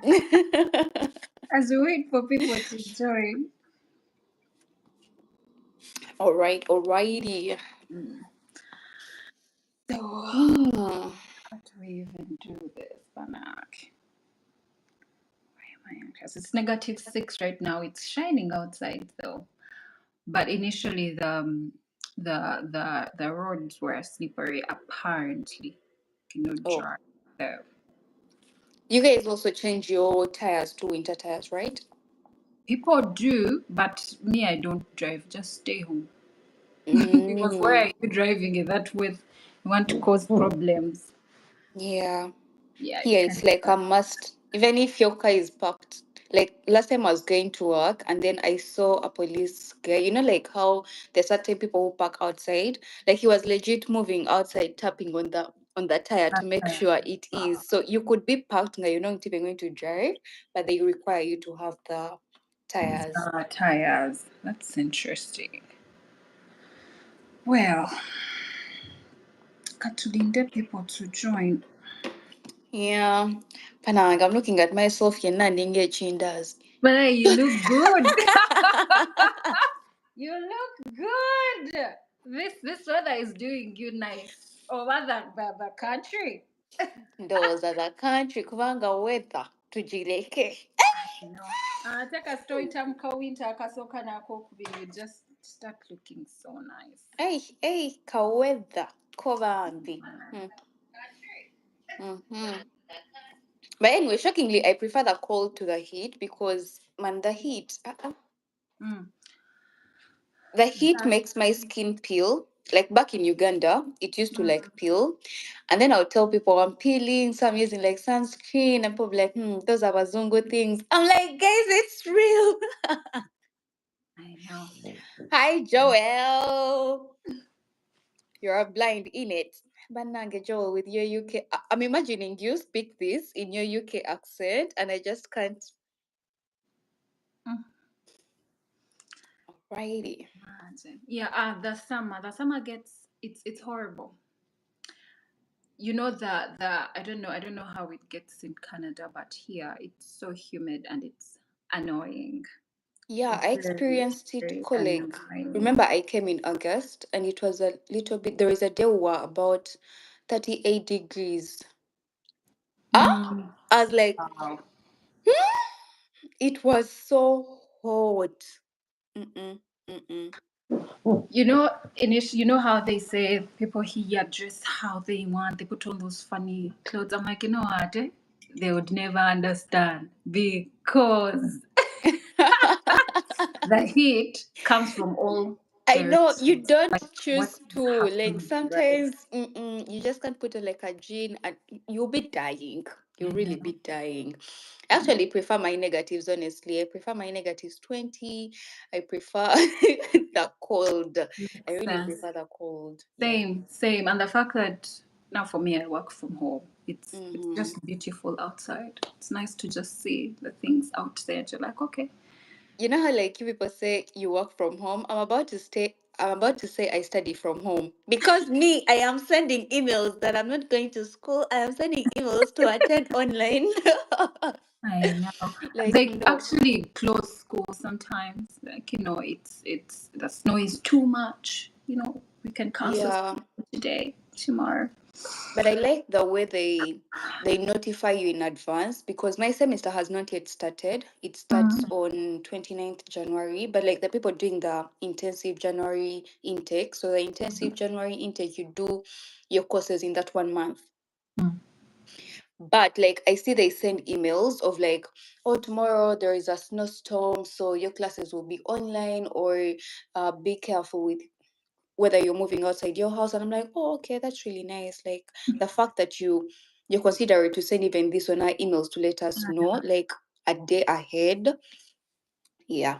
As we wait for people to join. All right, alrighty. So, Hmm. how do we even do this, Banak? Why am I anxious? It's -6 right now. It's shining outside though. But initially, the roads were slippery. Apparently, Oh, drive. So you guys also change your tires to winter tires, right? people do, but me, I don't drive. Just stay home. Because why Mm, are you driving in that with? You want to cause problems. yeah. Yeah, you Here can it's do like a that. must, even if your car is parked. Like last time I was going to work and then I saw a police guy, like how there's certain people who park outside. Like he was legit moving outside, tapping on the tire to make sure it is. So you could be parked and you're not even going to drive, but they require you to have the tires. Tires. That's interesting. Well, katulinde people to join. Yeah. Panang, I'm looking at myself here, Nandinge Chindas. But hey, you look good. You look good. This weather is doing you nice. Over the country. Those are the country kubanga weather tujireke. You know. Take a story time winter kasoka nako you just start looking so nice. Hey, ka weather kobambi. Mm-hmm. But anyway, shockingly, I prefer the cold to the heat because man, the heat, Mm. the heat makes my skin peel. Like back in Uganda, it used to like peel, and then I'll tell people I'm peeling, so I'm using like sunscreen, and people be like, those are bazungu things. I'm like, guys, it's real. I know. Hi, Joel. You're blind in it. Banange Joel with your UK. I'm imagining you speak this in your UK accent, and I just can't. Mm. Alrighty. Imagine. Yeah, the summer gets it's horrible. You know the I don't know how it gets in Canada, but here it's so humid and it's annoying. Yeah, I Very, experienced it, very colleague. annoying. Remember, I came in August, and it was a little bit. There is a day we were about 38 degrees. Ah, Mm. I was like, Wow. it was so hot. Mm-mm, mm-mm. You know how they say people here dress how they want. They put on those funny clothes. I'm like, you know what? They would never understand because the heat comes from all I know you directions. don't Like what choose is to. Like happening, right? sometimes, you just can't put on like a jean, and you'll be dying. You'll I really know. be dying. I actually prefer my negatives, honestly. I prefer my negatives 20. I prefer the cold. I Makes really sense. prefer the cold. Yeah. Same. And the fact that now for me I work from home. It's Mm-hmm. just beautiful outside. It's nice to just see the things out there. And you're like, okay. You know how like you people say you work from home? I'm about to say I study from home because me, I am sending emails that I'm not going to school. I am sending emails to attend online. I know. Like, They no. actually close school sometimes. Like, it's the snow is too much. We can cancel Yeah. school today, tomorrow. But I like the way they notify you in advance because my semester has not yet started. It starts Mm. on 29th January, but like the people doing the intensive January intake. So the intensive January intake, you do your courses in that 1 month. Mm. But like I see they send emails of like, oh, tomorrow there is a snowstorm, so your classes will be online, or be careful with whether you're moving outside your house. And I'm like, oh, okay, that's really nice. Like the fact that you consider it to send even this on our emails to let us know, like a day ahead. Yeah.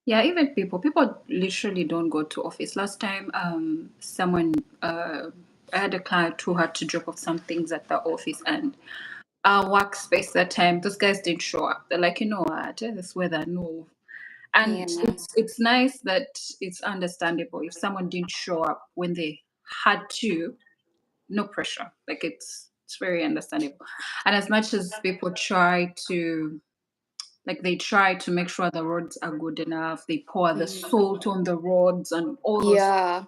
Yeah, even people literally don't go to office. Last time, someone, I had a client who had to drop off some things at the office, and our workspace that time, those guys didn't show up. They're like, you know what, this weather, no. And Yeah. it's nice that it's understandable if someone didn't show up when they had to. No pressure. Like it's It's very understandable. And as much as people try to, like, they try to make sure the roads are good enough, they pour the Mhm. salt on the roads and all those. Yeah,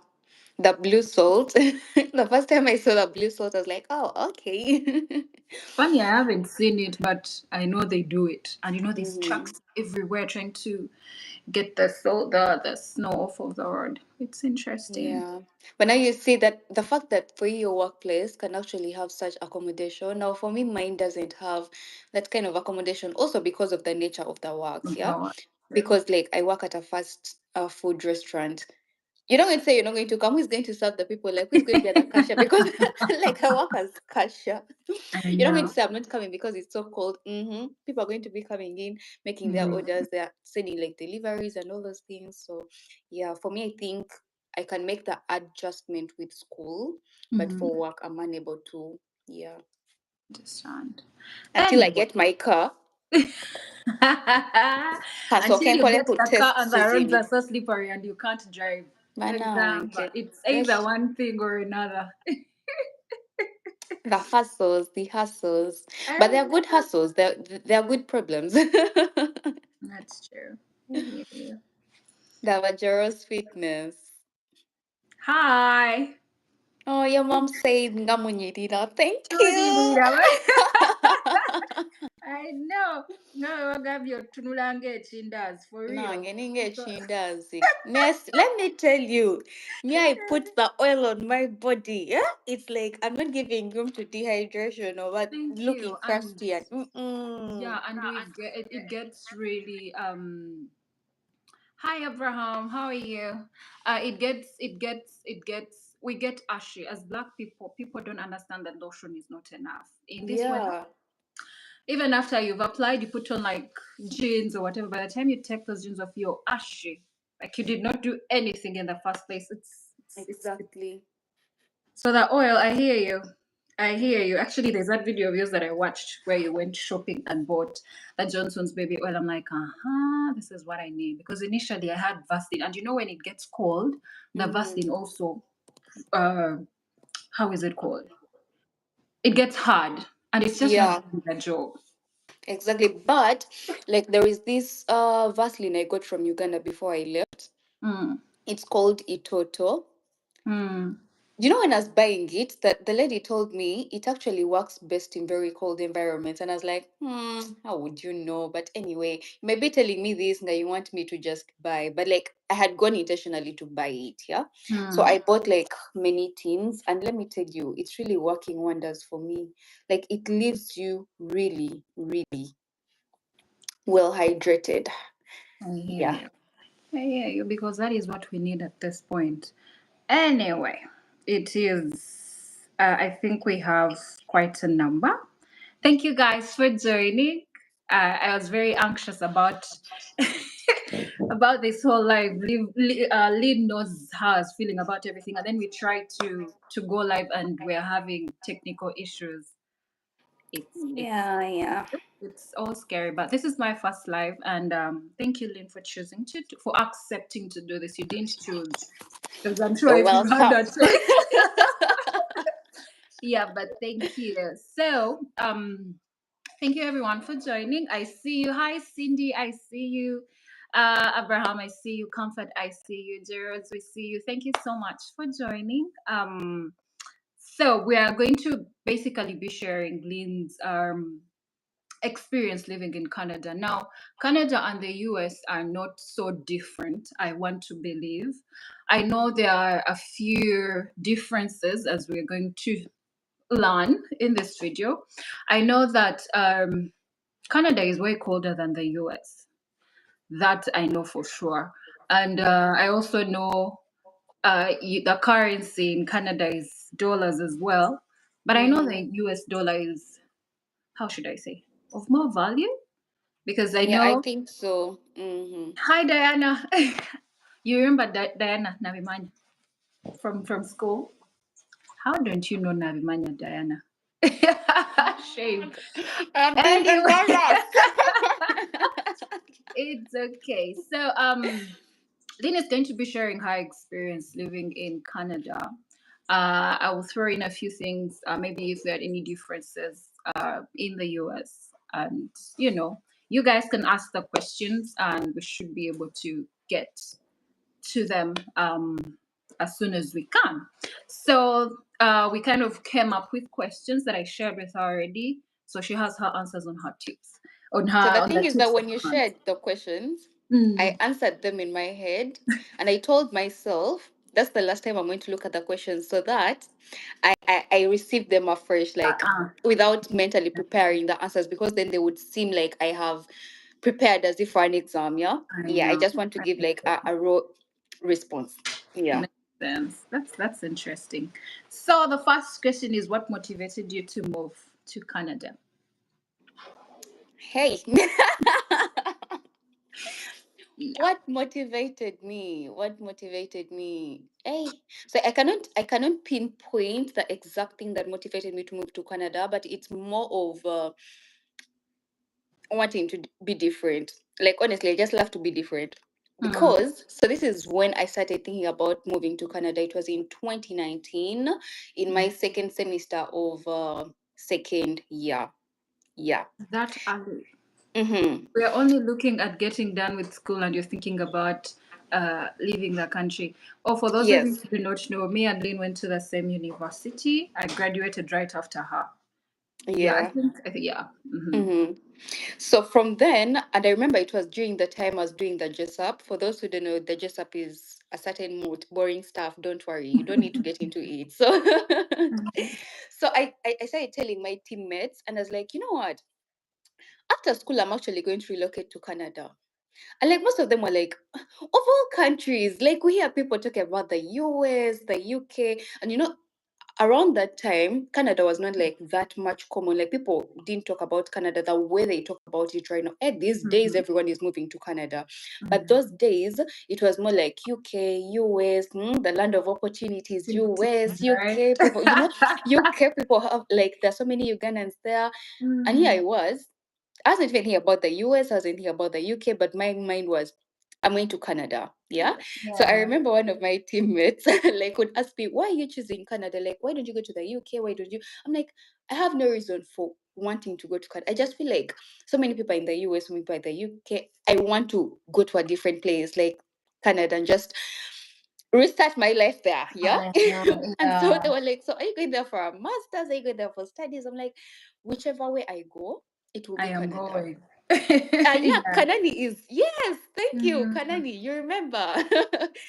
the blue salt. The first time I saw the blue salt, I was like, oh, okay. Funny, I haven't seen it, but I know they do it. And there's Hmm. trucks everywhere trying to get the snow off of the road. It's interesting. Yeah. But now you see that the fact that for your workplace can actually have such accommodation. Now, for me, mine doesn't have that kind of accommodation, also because of the nature of the work. Of Yeah. the road. Because, like, I work at a fast food restaurant. You're not going to say you're not going to come. Who's going to serve the people? Like, who's going to be at the cashier? Because, like, I work as cashier. I You're not going to know. say I'm not coming because it's so cold. People are going to be coming in, making their Mhm. orders. They're sending like deliveries and all those things. So, yeah, for me, I think I can make the adjustment with school, but Mhm. for work, I'm unable to. Yeah, Understand. until I Anyway. get my car. Until Kasoke you nkole get ku the car test and the roads season. are so slippery and you can't drive. Mana, Example. It's either one thing or another. the hustles, the hustles. But I they're good hustles. They're good problems. That's true. I hear you. The Vajeros fitness. Hi. Oh, your mom said ngamunyirira. Thank Tony you. Mira. I know. No, wagambye otunulanga ekindazi for real. Nange ninge chindazi. Nest, let me tell you, me I put the oil on my body. Yeah, it's like I'm not giving room to dehydration or what, Thank looking you. And crusty and mm-mm. yeah, and it gets really hi Abraham, how are you? We get ashy as black people. People don't understand that lotion is not enough in this weather. Yeah, Even after you've applied, you put on like jeans or whatever. By the time you take those jeans off, you're ashy. Like you did not do anything in the first place. It's exactly. so the oil. I hear you. I hear you. Actually, there's that video of yours that I watched where you went shopping and bought that Johnson's baby oil. I'm like, this is what I need. Because initially I had Vaseline, and when it gets cold, the Mm-hmm. Vaseline also, uh, how is it called? It gets hard, and it's just not Yeah, doing the job. exactly. But like there is this Vaseline I got from Uganda before I left. Mm, It's called Itoto. mm, You know, when I was buying it, that the lady told me it actually works best in very cold environments, and I was like, how would you know? But anyway, you may be telling me this now you want me to just buy, but like I had gone intentionally to buy it, yeah. So mm. I bought like many tins, and let me tell you, it's really working wonders for me. Like it leaves you really, really well hydrated. I hear Yeah. you. I hear you because that is what we need at this point. Anyway, it is. I think we have quite a number. Thank you guys for joining. I was very anxious about about this whole live. Lynn knows how I was feeling about everything, and then we tried to go live, and we're having technical issues. It's it's Yeah, yeah. it's all scary, but this is my first live, and thank you, Lynn, for choosing for accepting to do this. You didn't choose, because I'm sure You're if you had welcome. a choice, yeah. But thank you. So, thank you everyone for joining. I see you. Hi, Cindy. I see you. Abraham, I see you. Comfort, I see you. Gerald, we see you. Thank you so much for joining. So we are going to basically be sharing Lynn's experience living in Canada. Now, Canada and the US are not so different, I want to believe. I know there are a few differences as we're going to learn in this video. I know that Canada is way colder than the US. That I know for sure. And I also know the currency in Canada is dollars as well. But I know Hmm. the US dollar is, how should I say, of more value? Because I Yeah, I know. think so. Hmm. Hi, Diana. You remember Diana Navimanya from school? How don't you know Navimanya, Diana? Shame. I didn't Anyway, know that. it's okay. So, Lynn is going to be sharing her experience living in Canada. I will throw in a few things, maybe if there are any differences in the US. And, you guys can ask the questions and we should be able to get to them as soon as we can. So we kind of came up with questions that I shared with her already. So she has her answers on her tips, So the on the thing is tips that that when you her answers. shared the questions, I Mm. answered them in my head, and I told myself that's the last time I'm going to look at the questions, so that I received them afresh, like Uh-uh. without mentally preparing the answers, because then they would seem like I have prepared as if for an exam. Yeah. I Yeah. I know. just want to give like a raw response. Yeah. Makes sense. That's interesting. So the first question is, what motivated you to move to Canada? Hey. Yeah. What motivated me? What motivated me? Hey, so I cannot pinpoint the exact thing that motivated me to move to Canada, but it's more of wanting to be different. Like honestly, I just love to be different. Mm. Because so this is when I started thinking about moving to Canada. It was in 2019, in my second semester of second year. Yeah. That Mm-hmm. we are only looking at getting done with school, and you're thinking about leaving the country. Oh, for those of you Yes. who do not know, me and Lynn went to the same university. I graduated right after her. Yeah, I Yeah. think. Yeah. Hmm. Mm-hmm. So from then, and I remember it was during the time I was doing the JSUP. For those who don't know, the JSUP is a certain mode, boring stuff. Don't worry, you don't need to get into it. So, so I started telling my teammates, and I was like, you know what? After school, I'm actually going to relocate to Canada. And like most of them were like, of all countries, like we hear people talking about the US, the UK, and around that time, Canada was not like that much common. Like people didn't talk about Canada the way they talk about it right now. And these days, Hmm. everyone is moving to Canada. But those days, it was more like UK, US, the land of opportunities, US, Right. UK people, UK people have like, there's so many Ugandans there. And here I Mhm. was. I wasn't even here about the US, I wasn't here about the UK, but my mind was, I'm going to Canada. Yeah. So I Yeah. remember one of my teammates like would ask me, why are you choosing Canada? Like, why don't you go to the UK? Why don't you? I'm like, I have no reason for wanting to go to Canada. I just feel like so many people in the US, so many people in the UK. I want to go to a different place like Canada and just restart my life there. Yeah. I know. And so they Yeah. were like, so are you going there for a master's? Are you going there for studies? I'm like, whichever way I go, it will I be am Canada. going. Yeah, Yeah. Kanani is, yes, thank you, Mhm. Kanani. You remember?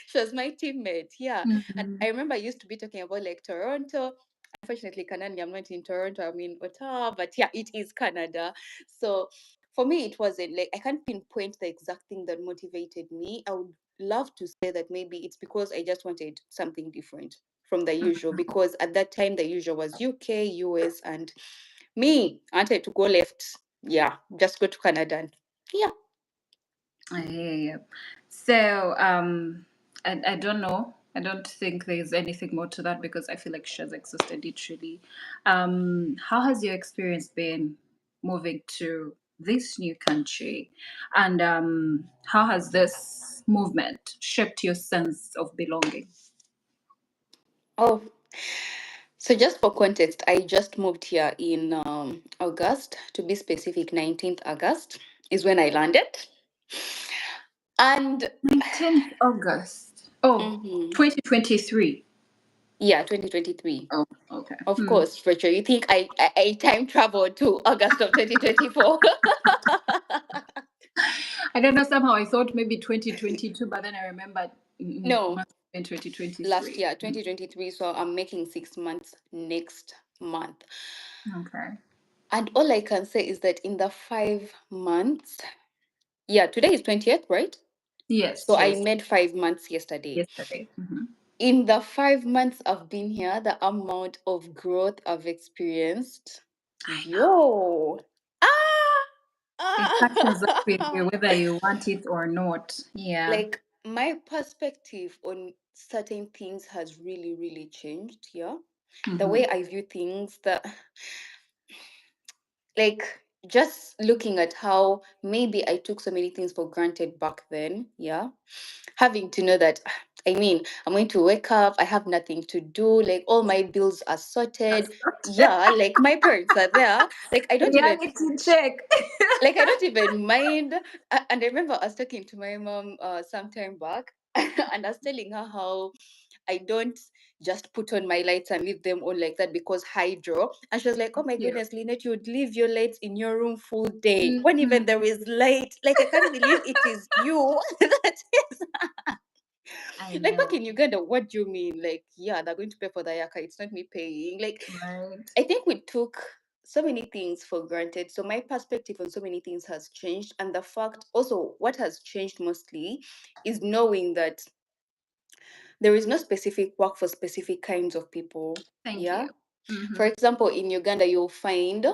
She was my teammate. Yeah. And Mhm. I remember I used to be talking about like Toronto. Unfortunately, Kanani, I'm not in Toronto, I'm in Ottawa, but yeah, it is Canada. So for me, it wasn't like I can't pinpoint the exact thing that motivated me. I would love to say that maybe it's because I just wanted something different from the usual, because at that time the usual was UK, US, and me, I wanted to go left. Yeah, just go to Canada. Yeah. I hear you. So, I don't know. I don't think there's anything more to that because I feel like she has exhausted it really. How has your experience been moving to this new country? And how has this movement shaped your sense of belonging? Oh, so just for context, I just moved here in August, to be specific, 19th August is when I landed. And 19th August. Oh, mhm, 2023. yeah, 2023. Oh, okay. Of Hmm. course, Rachel, you think I time traveled to August of 2024? I don't know. Somehow I thought maybe 2022, but then I remembered it No, must have been last 2023. year, 2023. So I'm making 6 months next month. Okay. And all I can say is that in the 5 months, yeah, today is 20th, right? So Yes, I yes. made 5 months yesterday. Yesterday. Hmm. In the 5 months I've been here, the amount of growth I've experienced, I know. yo, ah, It catches up with you ah. whether you want it or not. Yeah. Like my perspective on certain things has really, really changed. Yeah, the Hmm. way I view things, like just looking at how maybe I took so many things for granted back then. Yeah, having to know that. I mean, I'm going to wake up, I have nothing to do, like all my bills are sorted. Yeah, like my parents are there. Like I don't even Reality check. like I don't even mind. And I remember I was talking to my mom some time back, and I was telling her how I don't just put on my lights and leave them on like that because hydro. And she was like, "Oh my Yeah. goodness, Lynette, you would leave your lights in your room full day when even there Mhm. is light. Like I can't believe it is you that is I like back know, in Uganda. What do you mean? Like, yeah, they're going to pay for the yaka. It's not me paying. Like, right? I think we took so many things for granted. So my perspective on so many things has changed. And the fact also what has changed mostly is knowing that there is no specific work for specific kinds of people. Thank Yeah. you. Hmm. For example, in Uganda, you'll find,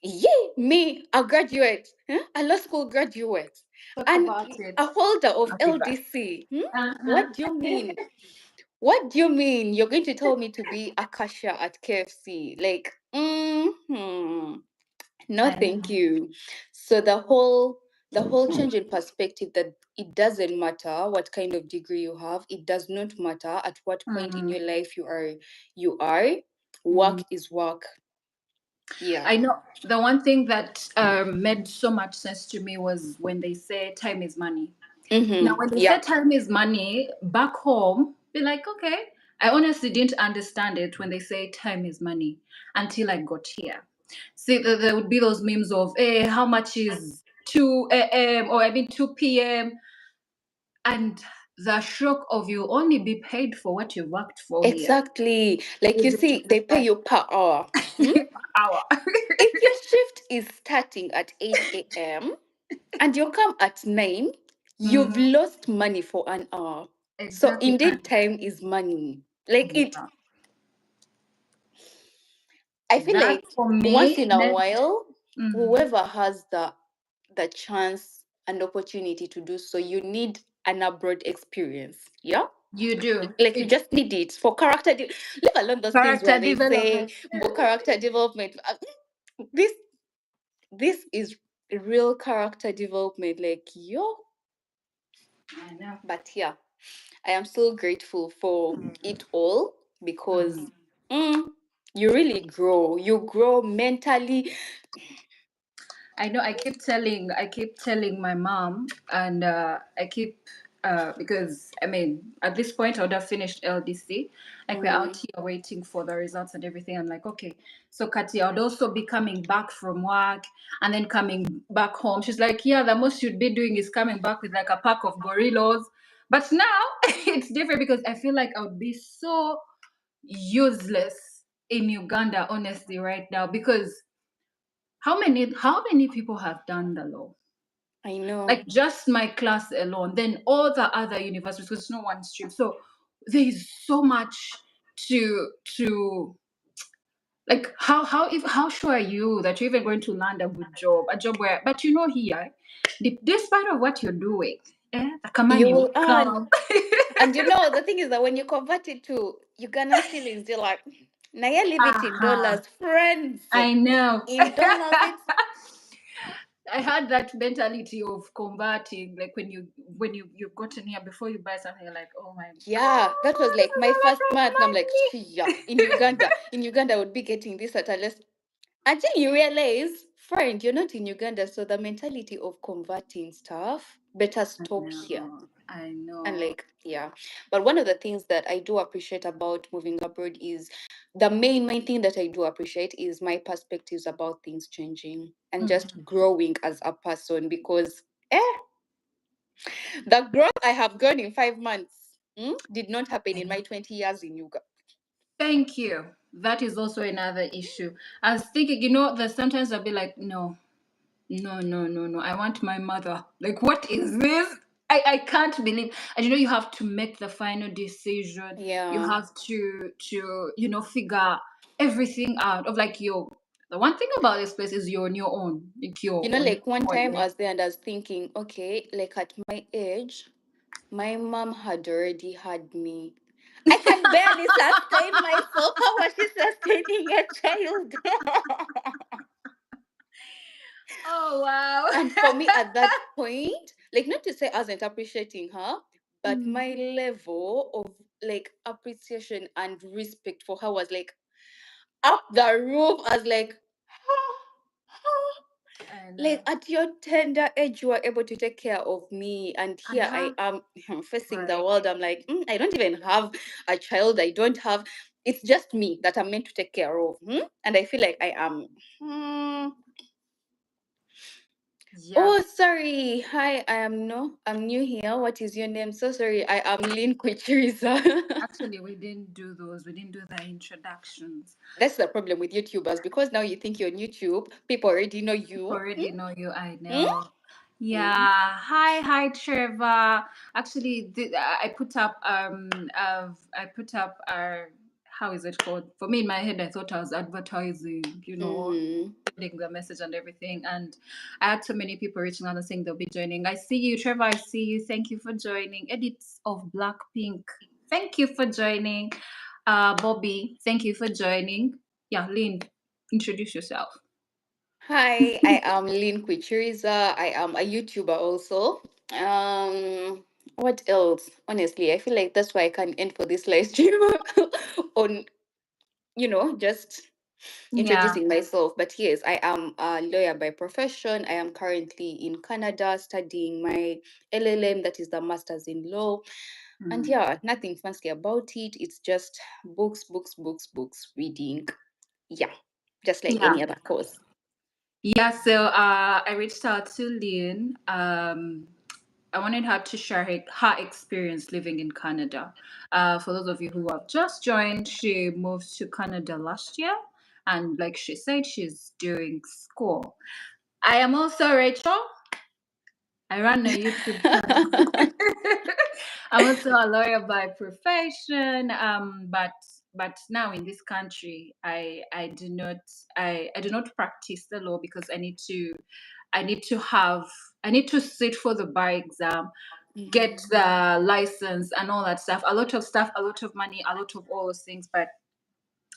yay, me, a graduate, a law school graduate, Talk and about it. a holder of I'll be back. LDC. Uh-huh. What do you mean? What do you mean? You're going to tell me to be a cashier at KFC? Like, no, I know. thank you. So the whole change in perspective that it doesn't matter what kind of degree you have, it does not matter at what point in Mm, your life you are. mm. Work is work. Yeah. I know the one thing that made so much sense to me was when they say time is money. Now, Mm-hmm. when they Yeah. say time is money, back home, be like, okay. I honestly didn't understand it when they say time is money until I got here. See, there would be those memes of, hey, how much is 2 a.m. or I mean 2 p.m. And the shock of you only be paid for what you worked for here. Exactly. Like you Is it see, they pay like you per hour. Hmm? per hour? If your shift is starting at 8 a.m. and you come at 9, you've Mhm. lost money for an hour. So Exactly. And indeed, time is money. Like it, yeah, I feel that like for once me in a meant while, mhm, whoever has the chance and opportunity to do so, you need an abroad experience. Yeah. you do. Like you It just need it for leave alone those things where character they say development. more character development. This this is real character development. Like yo, I know. but yeah, I am so grateful for it all because Mhm. mm, you really grow. You grow mentally. I know. I keep telling my mom, and I keep because I mean, at this point, I would have finished LDC. Like we're out Mm, here waiting for the results and everything. I'm like, okay, so Kati, I would also be coming back from work and then coming back home. She's like, yeah, the most you'd be doing is coming back with like a pack of gorillas. But now it's different because I feel like I would be so useless in Uganda, honestly, right now because how many people have done the law? I know. Like just my class alone, then all the other universities, because it's not one stream. So there is so much to like how sure are you that you're even going to land a good job, a job where but you know here, despite of what you're doing, the You kamani will will earn. come. And the thing is that when you convert it to Ugandan shillings, you're like, now you leave it in Aha, dollars, friends. I know. In dollars, it's I had that mentality of converting, like when you've gotten here before you buy something, you're like, oh my yeah, that was god, like this is my a lot first of month. And I'm like, money. yeah, in Uganda. In Uganda, I would be getting this at a less until you realize, friend, you're not in Uganda. So the mentality of converting stuff better I stop here. know, I And know. like, yeah. But one of the things that I do appreciate about moving abroad is the main thing that I do appreciate is my perspectives about things changing and just Mhm. growing as a person because the growth I have grown in 5 months did not happen I in know. my 20 years in Uganda. Thank you. That is also another issue. I was thinking, you know, that sometimes I'll be like, no, no, no, no, no. I want my mother. Like, what is this? I can't believe. And you know, you have to make the final decision. You Yeah. have to figure everything out. Of like your the one thing about this place is you're on your own. Like you're on your Like one own. time I was there and I was thinking, okay, like at my age, my mom had already had me. I can barely sustain myself. How was she sustaining a child? Oh wow. And for me at that point, like not to say I wasn't appreciating her, but my level of like appreciation and respect for her was like up the roof. I was like, And like at your tender age, you were able to take care of me, and I here I have am facing the like world. I'm like, I don't even have a child. I don't have. It's just me that I'm meant to take care of, and I feel like I am. Hmm. yeah. Oh, sorry. Hi, I am no. I'm new here. What is your name? So sorry. I am Lynn Quichiriza. Actually, we didn't do those. We didn't do the introductions. That's the problem with YouTubers, because now you think you're on YouTube. People already know People you. already know you. I Hmm? know. Hmm? Yeah. Hi, Trevor. Actually, I put up I put up how is it called? For me in my head, I thought I was advertising. Mm-hmm. Sending the message and everything, and I had so many people reaching out and saying they'll be joining. I see you, Trevor. I see you. Thank you for joining. Edits of Blackpink. Thank you for joining. Bobby. Thank you for joining. Yeah, Lynn, introduce yourself. Hi, I am Lynn Quichiriza. I am a YouTuber also. What else? Honestly, I feel like that's why I can end for this live stream on, just Yeah. introducing myself. But yes, I am a lawyer by profession. I am currently in Canada studying my LLM, that is the Masters in Law. And Mm. yeah, nothing fancy about it. It's just books, books, books, books, reading. Yeah, just like Yeah. any other course. Yeah. So I reached out to Lynn. I wanted her to share her experience living in Canada. For those of you who have just joined, she moved to Canada last year. And like she said, she's doing school. I am also Rachel. I run a YouTube channel. I'm also a lawyer by profession. But now in this country, I do not practice the law because I need to have I need to sit for the bar exam, get Mhm. the license and all that stuff. A lot of stuff, a lot of money, a lot of all those things. But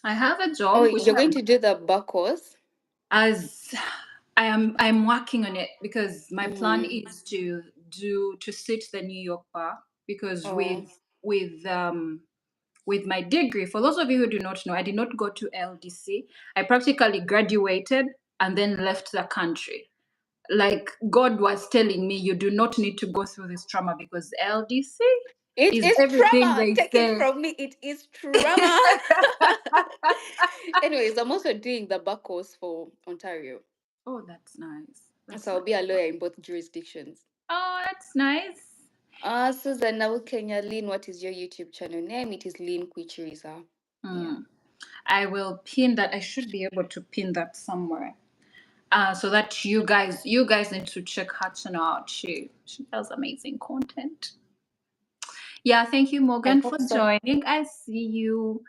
I have a Oh, job which you're going to do the back course? as I'm working on it because my plan Mm-hmm. is to sit the New York bar because Oh, with my degree, for those of you who do not know, I did not go to LDC. I practically graduated and then left the country. Like God was telling me, you do not need to go through this trauma because LDC it is is everything trauma. they Take it say. from me. It is trauma. Anyways, I'm also doing the back course for Ontario. Oh, that's nice. So That's I'll nice. be a lawyer in both jurisdictions. Oh, that's nice. Susan, now Kenya Lynn, what is your YouTube channel name? It is Lynn Quichiriza. Yeah. Hmm. I will pin that. I should be able to pin that somewhere. So that you guys need to check her channel out. She does amazing content. Yeah, thank you, I Morgan, for hope so. joining. I see you.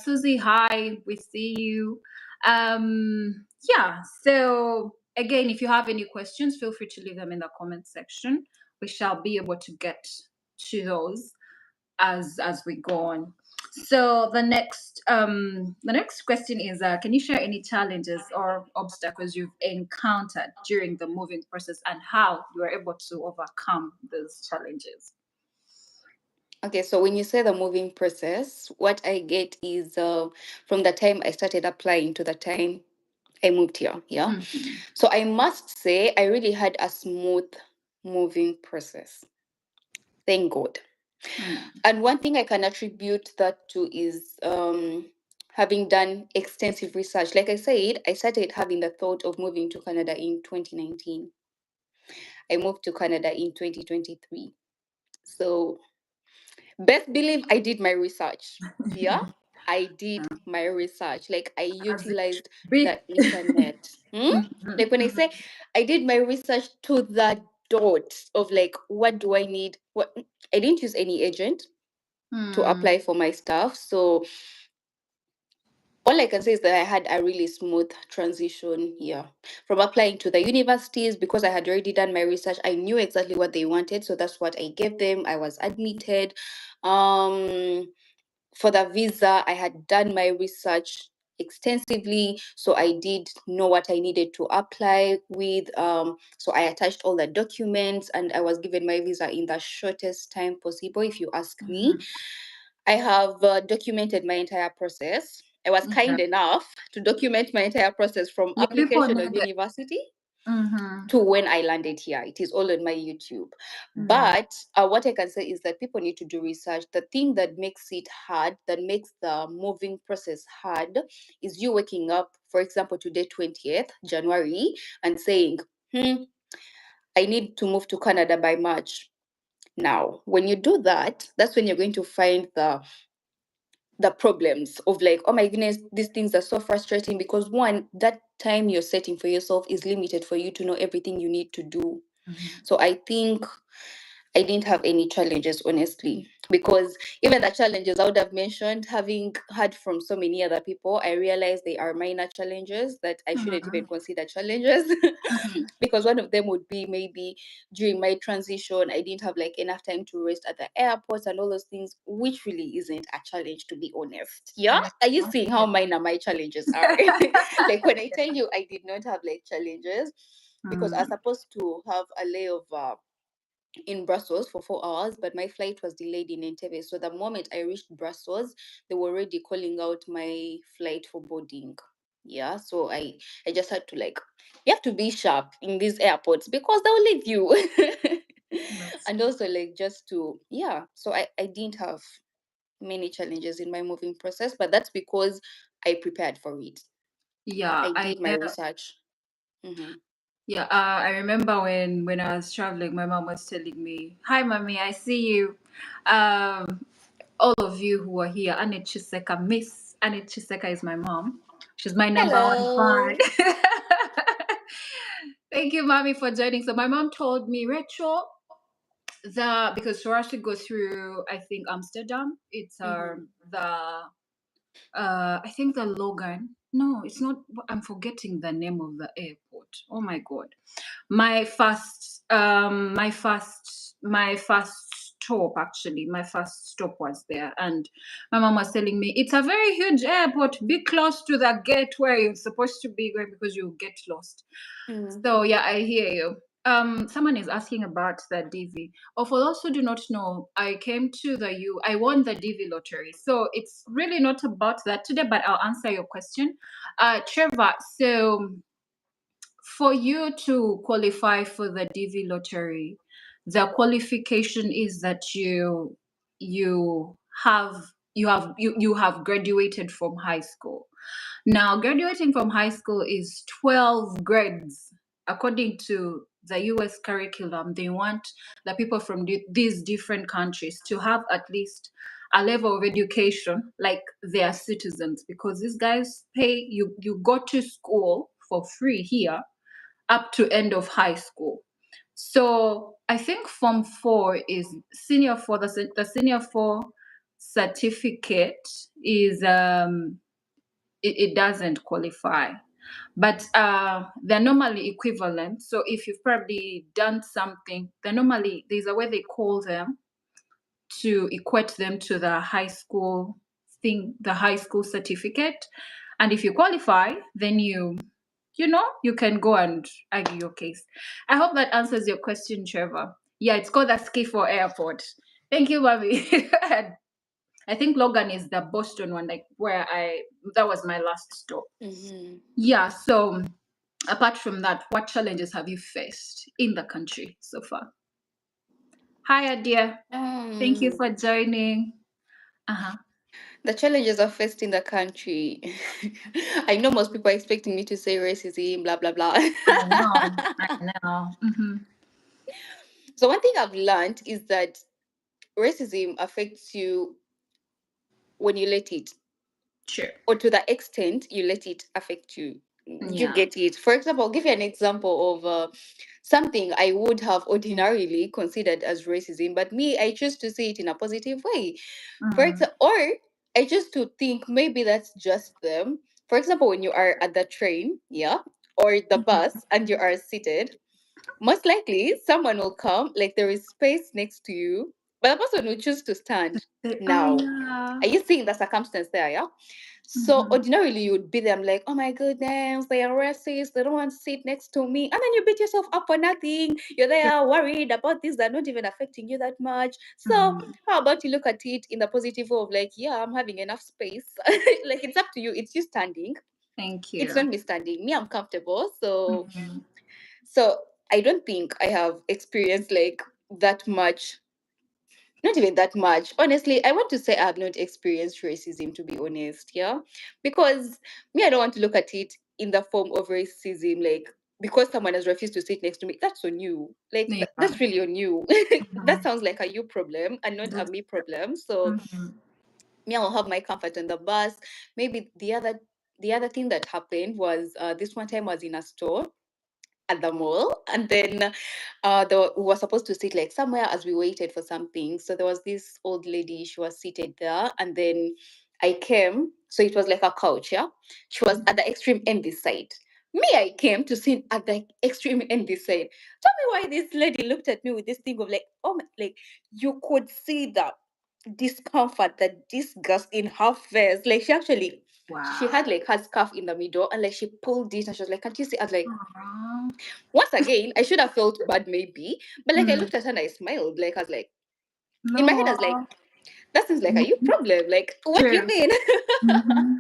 Susie, hi, we see you. Yeah, so again, if you have any questions, feel free to leave them in the comment section. We shall be able to get to those as we go on. So the next question is, can you share any challenges or obstacles you've encountered during the moving process and how you were able to overcome those challenges? Okay, so when you say the moving process, what I get is from the time I started applying to the time I moved here. Yeah. Mhm. So I must say, I really had a smooth moving process. Thank God. Mm. And one thing I can attribute that to is having done extensive research. Like I said, I started having the thought of moving to Canada in 2019. I moved to Canada in 2023. So best believe I did my research. Yeah, I did my research. Like I As it should utilized be. the internet. Mhm. Like when I say I did my research to the dot of like what do I need? What I didn't use any agent to Mm. apply for my stuff. So all I can say is that I had a really smooth transition here from applying to the universities because I had already done my research. I knew exactly what they wanted, so that's what I gave them. I was admitted. For the visa, I had done my research. extensively. So I did know what I needed to apply with. So I attached all the documents and I was given my visa in the shortest time possible, if you ask me. Mm-hmm. I have documented my entire process. I was Yeah. kind enough to document my entire process from Yeah, people application of need it. university Mm-hmm. to when I landed here. It is all on my YouTube. Yeah. But what I can say is that people need to do research. The thing that makes it hard, that makes the moving process hard, is you waking up, for example, today, 20th January, and saying, I need to move to Canada by March. Now, when you do that, that's when you're going to find the problems of like, oh my goodness, these things are so frustrating because one, that time you're setting for yourself is limited for you to know everything you need to do. Mm-hmm. So I think I didn't have any challenges, honestly, because even the challenges I would have mentioned, having heard from so many other people, I realized they are minor challenges that I shouldn't Mm-hmm. even consider challenges. Mm-hmm. Because one of them would be maybe during my transition, I didn't have like enough time to rest at the airport and all those things, which really isn't a challenge, to be honest. Yeah. Yeah. Are you seeing how minor my challenges are? Like when I tell you I did not have like challenges, because I was Mm. supposed to have a layover in Brussels for 4 hours, but my flight was delayed in Entebbe. So the moment I reached Brussels, they were already calling out my flight for boarding. Yeah, so I just had to like, you have to be sharp in these airports because they'll leave you. That's And also like just to, yeah, so I didn't have many challenges in my moving process, but that's because I prepared for it. yeah. I I did my research. Mm-hmm. Yeah, I remember when I was traveling, my mom was telling me, "Hi, mommy, I see you. Um, all of you who are here, Anne Chiseka, Miss Anne Chiseka is my mom. She's my number one fan." Hello. Thank you, mommy, for joining. So my mom told me, Rachel, the because for us to go through, I think Amsterdam, it's Mm-hmm. the I think the Logan. No, it's not. I'm forgetting the name of the airport. Oh my god, my first stop, actually, my first stop was there, and my mom was telling me it's a very huge airport, be close to the gate where you're supposed to be going because you get lost. Mm-hmm. So yeah, I hear you. Someone is asking about the DV. Oh, for those who do not know, I won the DV lottery. So it's really not about that today, but I'll answer your question. Trevor, so for you to qualify for the DV lottery, the qualification is that you have you have graduated from high school. Now, graduating from high school is 12 grades. According to the US curriculum, they want the people from these different countries to have at least a level of education like they are citizens, because these guys pay you, you go to school for free here up to end of high school. So I think Form 4 is senior 4. The senior 4 certificate is it doesn't qualify, but they're normally equivalent. So if you've probably done something, they're normally, there's a way they call them to equate them to the high school thing, the high school certificate. And if you qualify, then you can go and argue your case. I hope that answers your question, Trevor. Yeah, it's called the Skiffle Airport. Thank you, Bobby. I think Logan is the Boston one, like where that was my last stop. Mm-hmm. Yeah, so apart from that, what challenges have you faced in the country so far? Hi, Adia. Thank you Um, for joining. Uh-huh. the challenges are faced in the country. I know most people are expecting me to say racism, blah blah blah. I know. I know. Mm-hmm. So one thing I've learned is that racism affects you when you let it, Sure. or to the extent you let it affect you. You Yeah. get it. For example, I'll give you an example of something I would have ordinarily considered as racism, but me, I choose to see it in a positive way. For Mm-hmm. example, or I just to think maybe that's just them. For example, when you are at the train, yeah, or the bus and you are seated, most likely someone will come, like there is space next to you, but the person will choose to stand. Oh Now, yeah. are you seeing the circumstance there? Yeah. So Mm-hmm. ordinarily you would be there, I'm like, oh my goodness, they are racist, they don't want to sit next to me. And then you beat yourself up for nothing. You're there worried about things that are not even affecting you that much. So Mm, how about you look at it in the positive way of like, yeah, I'm having enough space. Like it's up to you. It's you standing. thank It's you. not me standing. Me, I'm comfortable. So Mhm. I don't think I have experienced like that much, not even that much. Honestly, I want to say I have not experienced racism, to be honest. Yeah. Because me, I don't want to look at it in the form of racism, like because someone has refused to sit next to me. That's on you. Like Yeah. that's really on you. That Mhm. sounds like a you problem and not a That's, me problem. So mhm. me, I will have my comfort on the bus. Maybe the other thing that happened was this one time I was in a store at the mall, and then we were supposed to sit like somewhere as we waited for something. So there was this old lady, she was seated there, and then I came, so it was like a couch. Yeah, she was at the extreme end this side. Me, I came to sit at the extreme end this side. Tell me why this lady looked at me with this thing of like, oh my, like you could see the discomfort, the disgust in her face. Like she Wow. had like her scarf in the middle, and like she pulled it, and she was like, can't you see? I was like, Aw. once again, I should have felt bad maybe, but like I Mm. looked at her and I smiled. Like I was like, in my head, I was like, No. that seems like a you Mhm. problem. Like, what do you True. mean? Hmm.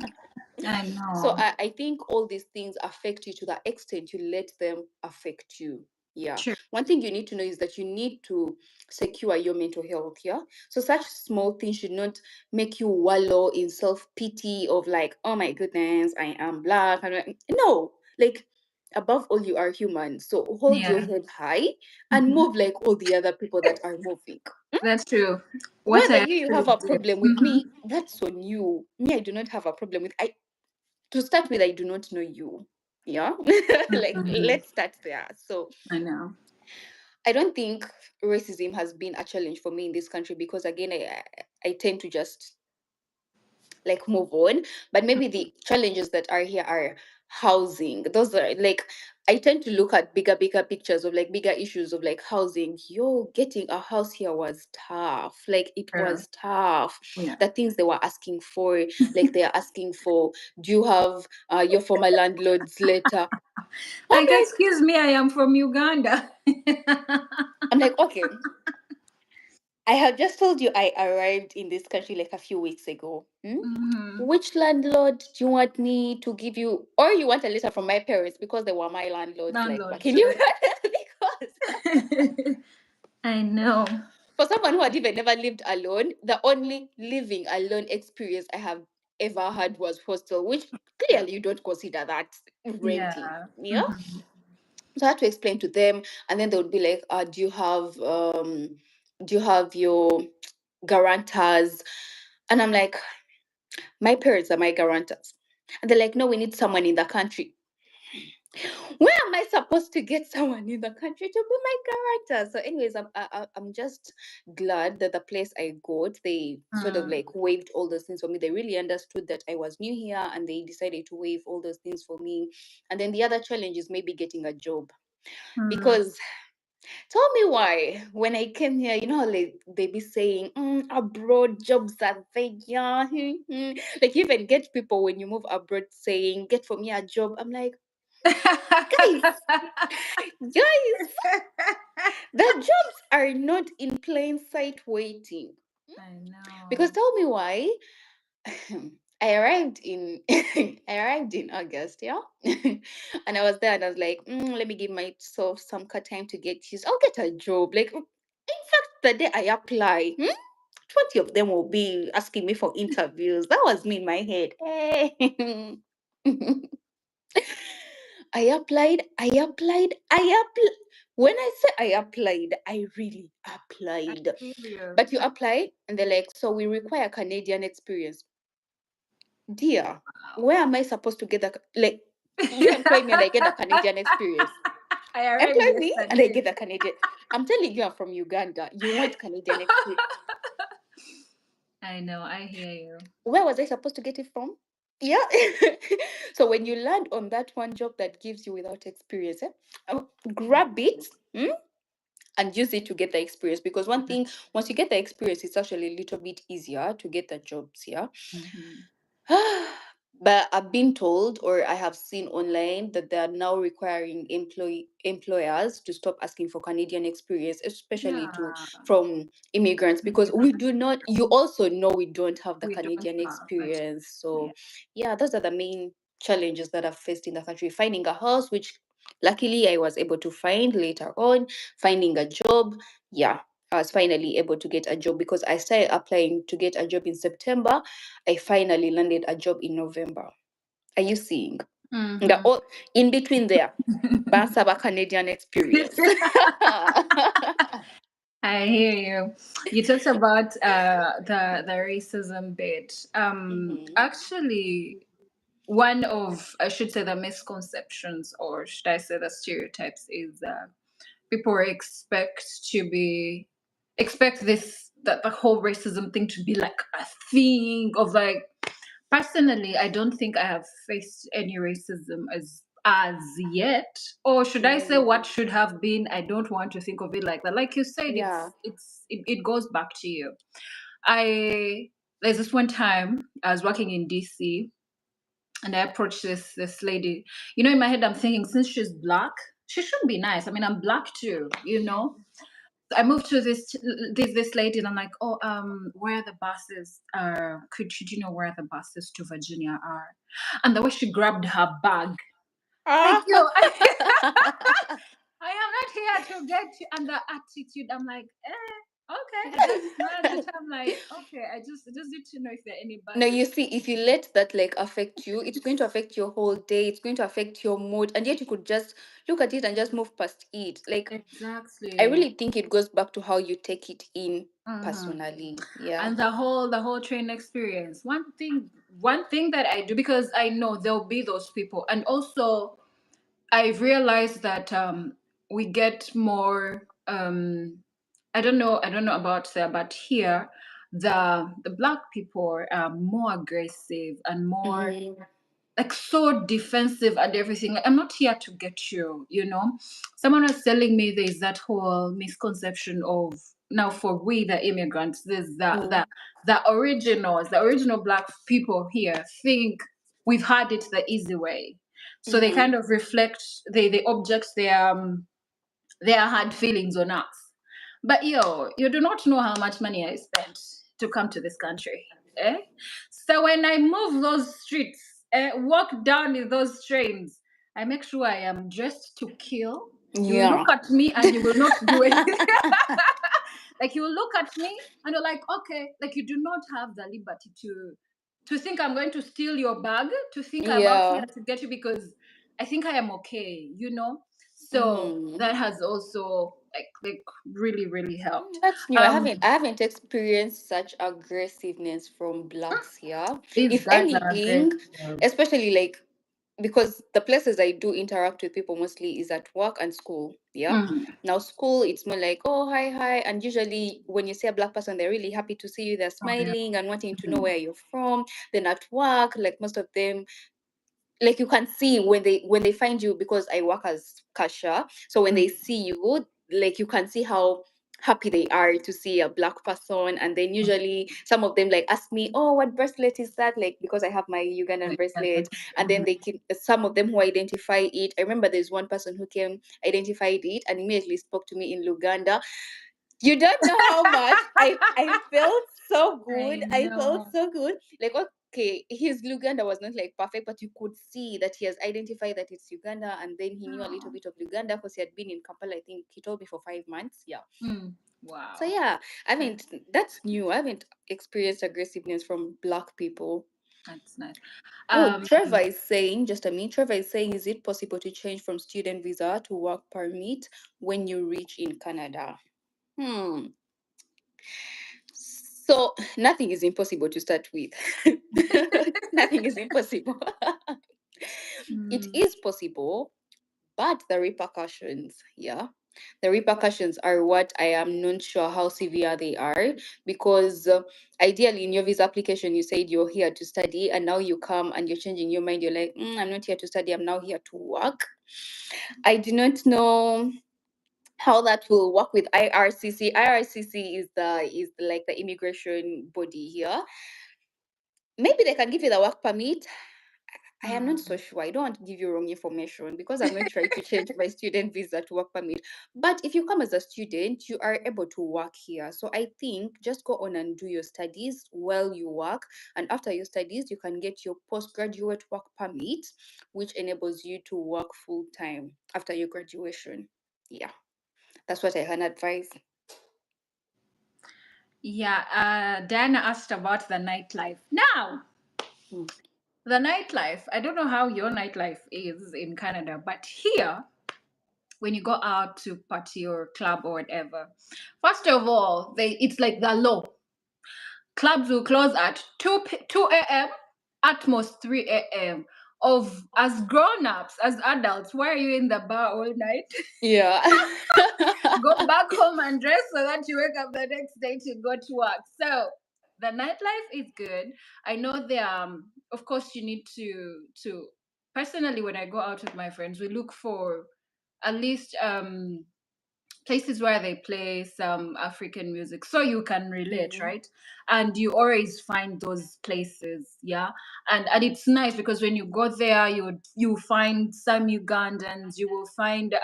I So know. I think all these things affect you to the extent you let them affect you. Yeah. True. One thing you need to know is that you need to secure your mental health. Yeah. So such small things should not make you wallow in self pity of like, oh my goodness, I am black. No, like above all, you are human. So hold your Yeah. head high and Hmm. move like all the other people that are moving. That's true. What Whether I you actually have a did. problem with Hmm. me, that's on you. Me, I do not have a problem with. To start with, I do not know you. Yeah. Like Hmm. let's start there. So I know. I don't think racism has been a challenge for me in this country because again I tend to just like move on. But maybe the challenges that are here are housing. Those are like I tend to look at bigger pictures of like bigger issues of like housing. Yo, getting a house here was tough. Like it True. was tough. Yeah. The things they were asking for, like they are asking for, do you have your former landlord's letter? I'm Like, like, excuse me, I am from Uganda. I'm like, okay. I have just told you I arrived in this country like a few weeks ago. Hmm? Hmm. Which landlord do you want me to give you? Or you want a letter from my parents because they were my landlords like back Landlords, in right? Uganda? Because I know. for someone who had even never lived alone, the only living alone experience I have ever had was hostel, which Yeah. clearly you don't consider that renting. Yeah. Yeah. Hmm. So I had to explain to them, and then they would be like, do you have your guarantors? And I'm like, my parents are my guarantors. And they're like, no, we need someone in the country. Where am I supposed to get someone in the country to be my guarantor? So, anyways, I'm just glad that the place I got, they sort of Mm. like waived all those things for me. They really understood that I was new here, and they decided to waive all those things for me. And then the other challenge is maybe getting a job Mm. because tell me why when I came here, you know how they be saying abroad jobs are there. Like you even get people when you move abroad saying, get for me a job. I'm like, guys, guys, the jobs are not in plain sight waiting. I Because know. tell me why. I arrived in I arrived in August, yeah. And I was there and I was like, let me give myself some time to get used. I'll get a job. Like in fact, the day I apply, 20 of them will be asking me for interviews. That was me in my head. Hey. I applied. When I say I applied, I really I applied. feel you. But you apply and they're like, so we require Canadian experience. Dear, Wow. where am I supposed to get that? Like, you employ me and I get the Canadian experience. I arrived Employ me and I yesterday. get the Canadian. I'm telling you, I'm from Uganda. You want Canadian experience. I know. I hear you. Where was I supposed to get it from? Yeah. So when you land on that one job that gives you without experience, grab it and use it to get the experience. Because one thing, once you get the experience, it's actually a little bit easier to get the jobs. Yeah. Mhm. But I've been told, or I have seen online, that they are now requiring employers to stop asking for Canadian experience, especially to Yeah, from immigrants, because we do not. You also know we don't have the we don't Canadian have that. experience. Yeah. So yeah, those are the main challenges that I've faced in the country. Finding a house, which luckily I was able to find later on. Finding a job, yeah. I was finally able to get a job because I started applying to get a job in September. I finally landed a job in November. Are you seeing? The Mhm. all in between there, Bansaba Canadian experience. I hear you. You talked about the racism bit. Mhm. Actually, one of, I should say, the misconceptions, or should I say the stereotypes, is people expect to be expect this that the whole racism thing to be like a thing of like. Personally, I don't think I have faced any racism as yet, or should I say, Mhm. what should have been. I don't want to think of it like that. Like you said, Yeah. it goes back to you. I There's this one time I was working in DC, and I approached this lady. You know, in my head, I'm thinking, since she's black, she should be nice. I mean, I'm black too, you know. I moved to this lady, and I'm like, oh, where the buses are? Could you know where the buses to Virginia are? And the way she grabbed her bag, like, Ah. yo, I am not here to get you. And the attitude, I'm like, okay. I just smiled at her. I'm like, okay, I just need to know if there are any No, buses. you see, if you let that like affect you, it's going to affect your whole day. It's going to affect your mood, and yet you could just look at it and just move past it. Like, I Exactly. really think it goes back to how you take it in Hmm. personally. Yeah. And the whole train experience. One thing that I do, because I know there'll be those people, and also I've realized that we get more. I don't know about there, but here the black people are more aggressive and more Mm-hmm. like so defensive and everything. Like, I'm not here to get you, you know. Someone was telling me there's that whole misconception of, now for we the immigrants, there's the original black people here think we've had it the easy way. So they Mm-hmm. kind of reflect, they object their hard feelings on us. But yo, you do not know how much money I spent to come to this country. Eh? So when I move those streets, walk down in those trains, I make sure I am dressed to kill. You look Yeah. at me and you will not do anything. Like, you will look at me and you're like, okay, like, you do not have the liberty to think I'm going to steal your bag, to think I'm out here Yeah. to get you, because I think I am okay, you know? So Mm. that has also like really, really helped. That's new. I Um haven't I haven't experienced such aggressiveness from blacks here. these If guys are anything, aggressive. especially like because the places I do interact with people mostly is at work and school. Yeah. Mm, Now school it's more like, oh hi hi, and usually when you see a black person, they're really happy to see you, they're oh, yeah. smiling and wanting to know Mm, where you're from. Then at work, like most of them, like you can see when they find you, because I work as cashier, so when they mm, see you, like you can see how happy they are to see a black person. And then usually some of them like ask me, oh, what bracelet is that, like because I have my Ugandan bracelet. And then mhm. they can, some of them who identify it, I remember there's one person who came, identified it, and immediately spoke to me in Luganda. You don't know how much I felt so good. I I felt know. so good. Like, okay, his Luganda was not like perfect, but you could see that he has identified that it's Uganda, and then he knew a little Oh, bit of Luganda because he had been in Kampala. I think he told me for 5 months. Yeah. So wow. yeah, I That, mean that's new. I haven't experienced aggressiveness from black people. that's nice. Oh, Um, Trevor is saying, just a minute. Trevor is saying, is it possible to change from student visa to work permit when you reach in Canada? Hmm. So nothing is impossible to start with. Nothing is impossible. It mm, is possible, but the repercussions, yeah, the repercussions are what I am not sure how severe they are. Because ideally, in your visa application, you said you're here to study, and now you come and you're changing your mind. You're like, I'm not here to study. I'm now here to work. I do not know how that will work with IRCC. IRCC is like the immigration body here. Maybe they can give you the work permit. I am not so Hmm. sure. I don't want to give you wrong information because I'm not trying to change my student visa to work permit. But if you come as a student, you are able to work here. So I think just go on and do your studies while you work. And after your studies, you can get your postgraduate work permit, which enables you to work full time after your graduation. Yeah, that's what I can advise. Yeah, Diana asked about the nightlife. Now, Mm. the nightlife, I don't know how your nightlife is in Canada, but here, when you go out to party or club or whatever, first of all, it's like the law. Clubs will close at 2 a.m., at most 3 a.m. Of as grown-ups, as adults, why are you in the bar all night? Yeah. Go back home and dress so that you wake up the next day to go to work. So the nightlife is good. I know there of course you need to personally, when I go out with my friends, we look for at least places where they play some African music so you can relate, Mm, right? And you always find those places, yeah. And it's nice because when you go there, you find some Ugandans, you will find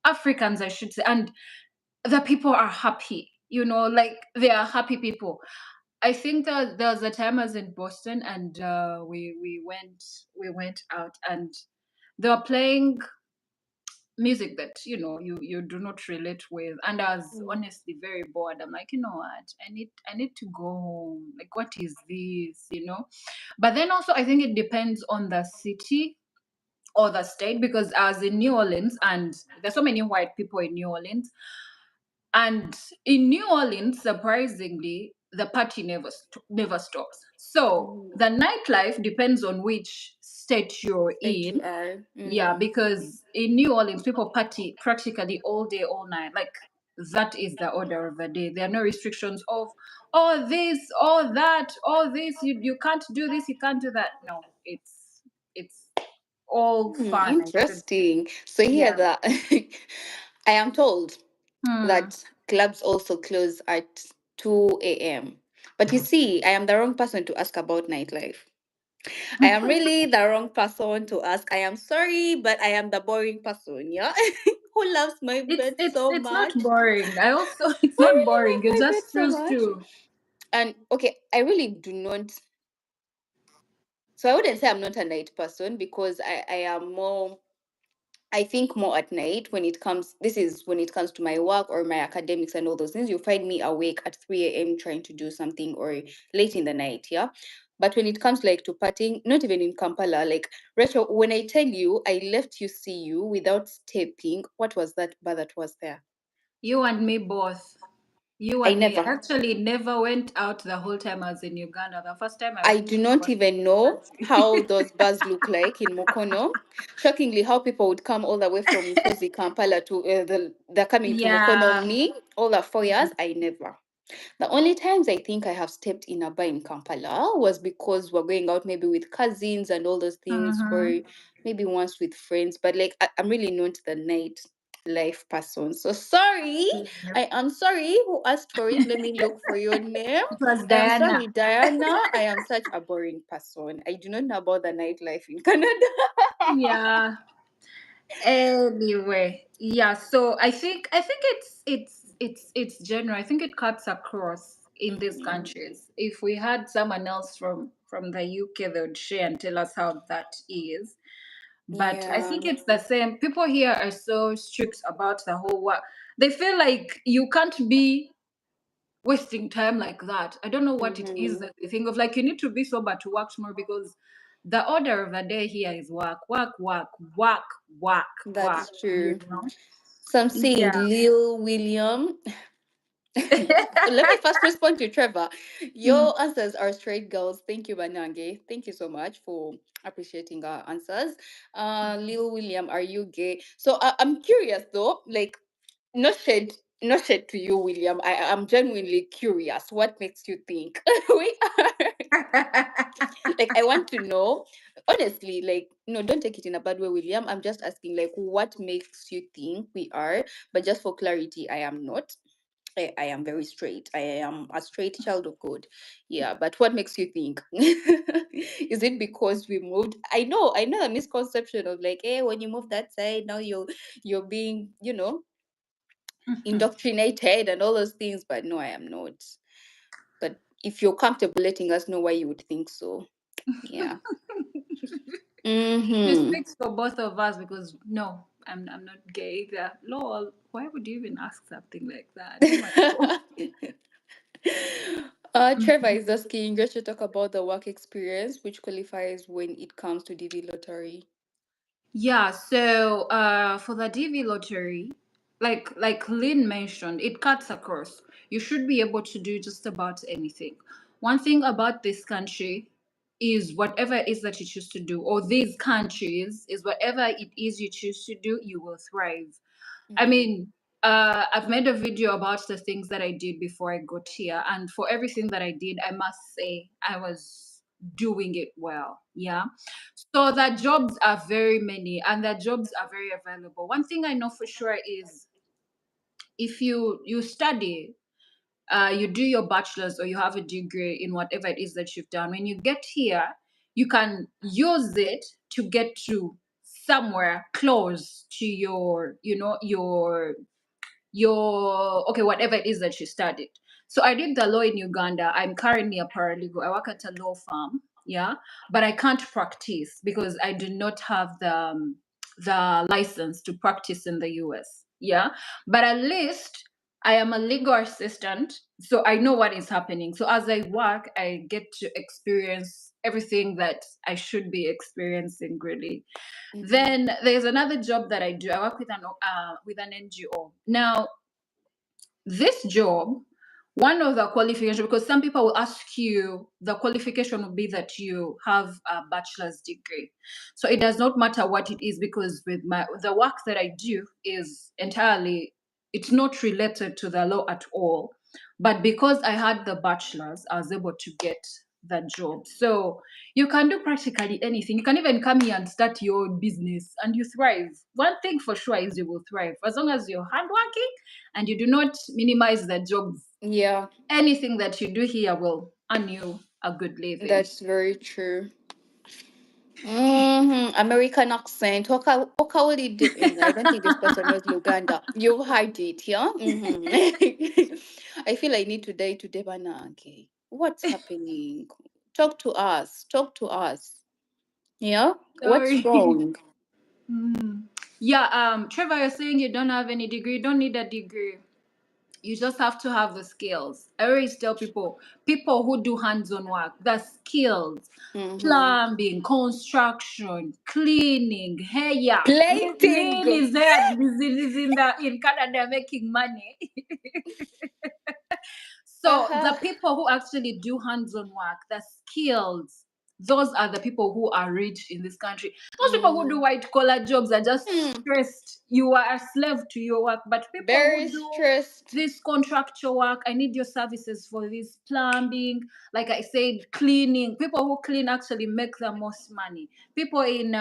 Africans, I should say, and the people are happy, like they are happy people. I think that there was a time I was in Boston, and we went out, and they were playing music that you do not relate with, and I was mm, honestly very bored. I'm like, you know what, I need to go home. Like, what is this? But then also, I think it depends on the city or the state, because I was in New Orleans, and there's so many white people in New Orleans. And in New Orleans, surprisingly, the party never stops. So mm. the nightlife depends on which state you're State you in. are. Yeah, Mm. because in New Orleans, people party practically all day, all night. Like, that is the order of the day. There are no restrictions of, oh, this, oh, that, oh, this. You can't do this, you can't do that. No, it's all fun, I should say. Interesting. So here Yeah. that I am told Hmm. that clubs also close at 2 a.m. But you see, I am the wrong person to ask about nightlife. I am really the wrong person to ask. I am sorry, but I am the boring person, yeah? Who loves my It's bed it's so it's not much. boring. I also it's I not really boring. love You my bed just so choose much. to. And okay, I really do not. So I wouldn't say I'm not a night person because I am more. I think more at night when it comes. This is when it comes to my work or my academics and all those things. You find me awake at 3 a.m. trying to do something or late in the night. Yeah. But when it comes like to partying, not even in Kampala, like Rachel, when I tell you I left you without stepping, what was that bar that was there? You and me both. You I and me. I never. actually never went out the whole time I was in Uganda. The first time I I went do out not was in even the know country. how those bars look like in Mokono. Shockingly, how people would come all the way from Nkozi, Kampala to they're coming to Mokono. Yeah. Me, all the 4 years, I never. The only times I think I have stepped in a bar in Kampala was because we're going out maybe with cousins and all those things, or Mm-hmm. maybe once with friends. But like I'm really not the night life person. So sorry. Yep. I am sorry. Who asked for it? Let me look for your name. It was I am Diana. sorry, Diana. I am such a boring person. I do not know about the nightlife in Canada. Yeah. Anyway, yeah. So I think it's general. I think it cuts across in these Mhm. countries. If we had someone else from the UK, they would share and tell us how that is. But I Yeah. think it's the same. People here are so strict about the whole work. They feel like you can't be wasting time like that. I don't know what it is Mhm. that they think of. Like, you need to be sober to work tomorrow, because the order of the day here is work, work, work, work, work, work. That's You true. know? So I'm seeing Yeah. Lil William. Let me first respond to Trevor. Mm. Your answers are straight girls. Thank you, Banange. Thank you so much for appreciating our answers. Lil William, are you gay? So I'm curious though, like no shade, no shade to you, William. I am genuinely curious. What makes you think we are like I want to know. honestly, like, no, don't take it in a bad way, William. I'm just asking, like, what makes you think we are? But just for clarity, I am not. I am very straight. I am a straight child of God. Yeah, but what makes you think? Is it because we moved? I know the misconception of like, hey, when you move that side, now you're being, indoctrinated and all those things. But no, I am not. But if you're comfortable letting us know why you would think so, yeah. She Mm-hmm. speaks for both of us because no, I'm not gay either. Lol, why would you even ask something like that? Oh my god. Trevor is asking just to talk about the work experience, which qualifies when it comes to DV lottery. Yeah, so for the DV lottery, like Lynn mentioned, it cuts across. You should be able to do just about anything. One thing about this country is whatever it is that you choose to do, or these countries is whatever it is you choose to do, you will thrive. I Mm, mean, I've made a video about the things that I did before I got here, and for everything that I did, I must say I was doing it well. Yeah. So the jobs are very many, and the jobs are very available. One thing I know for sure is if you study, you do your bachelor's or you have a degree in whatever it is that you've done. When you get here, you can use it to get to somewhere close to your okay, whatever it is that you studied. So I did the law in Uganda. I'm currently a paralegal. I work at a law firm. Yeah, but I can't practice because I do not have the license to practice in the US. Yeah, but at least I am a legal assistant, so I know what is happening. So as I work, I get to experience everything that I should be experiencing, really. mm-hmm. Then there's another job that I do. I work with an NGO. Now, this job, one of the qualifications, because some people will ask you, the qualification will be that you have a bachelor's degree. So it does not matter what it is, because with the work that I do is entirely, it's not related to the law at all. But because I had the bachelor's, I was able to get that job. So you can do practically anything. You can even come here and start your own business and you thrive. One thing for sure is you will thrive as long as you're hardworking and you do not minimize the jobs. Yeah, Anything that you do here will earn you a good living. that's very true. American accent. How will you dip in? I don't think this person knows Luganda. You've heard it, yeah? I feel I need to die today, Bana. Okay. What's happening? Talk to us. Talk to us. Yeah? What's Sorry. wrong? Mm. Yeah, Trevor, you're saying you don't have any degree. You don't need a degree. You just have to have the skills. I always tell people who do hands-on work, the skills, Mm-hmm. plumbing, construction, cleaning. Hey, yeah, Plating. Lynn is there. Is in Canada making money. So Uh-huh. the people who actually do hands-on work, the skills, those are the people who are rich in this country. Most people who do Mm. white collar jobs are just Hmm. stressed. You are a slave to your work. But people Very who do stressed. this contractual work, I need your services for this plumbing, like I said, cleaning. People who clean actually make the most money. People in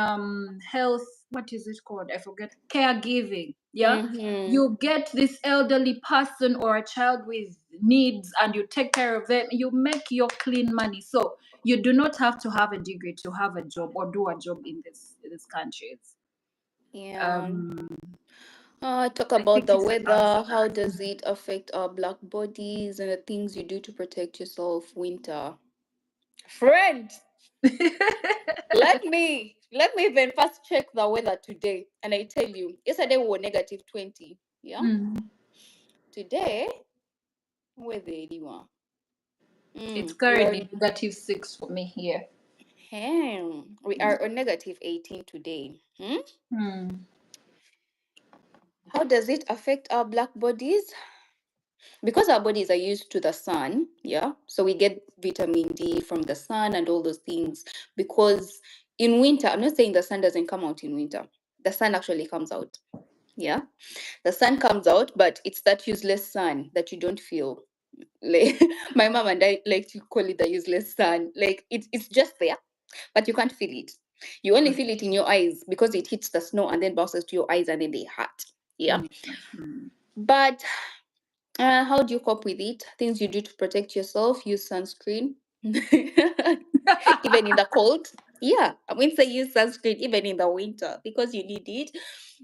health, what is it called? I forget. Caregiving. Yeah, Mm-hmm. you get this elderly person or a child with needs and you take care of them, you make your clean money. So you do not have to have a degree to have a job or do a job in this country. Yeah. um Talk I about think the it's an answer. weather. How does it affect our black bodies and the things you do to protect yourself winter? Friend, let me even first check the weather today. And I tell you, yesterday we were negative 20. Yeah. Mm. Today, weather you are. It's We are currently -6 for me here. we are on negative 18 today. Hmm. How does it affect our black bodies? Because our bodies are used to the sun, yeah, so we get vitamin D from the sun and all those things. Because in winter, I'm not saying the sun doesn't come out in winter, the sun actually comes out. Yeah, the sun comes out, but it's that useless sun that you don't feel. Like my mom and I like to call it the useless sun. Like it's just there, but you can't feel it. You only feel it in your eyes because it hits the snow and then bounces to your eyes and then they hurt. Yeah. Mm. But how do you cope with it? Things you do to protect yourself: use sunscreen, even in the cold. Yeah, I mean, say use sunscreen even in the winter because you need it.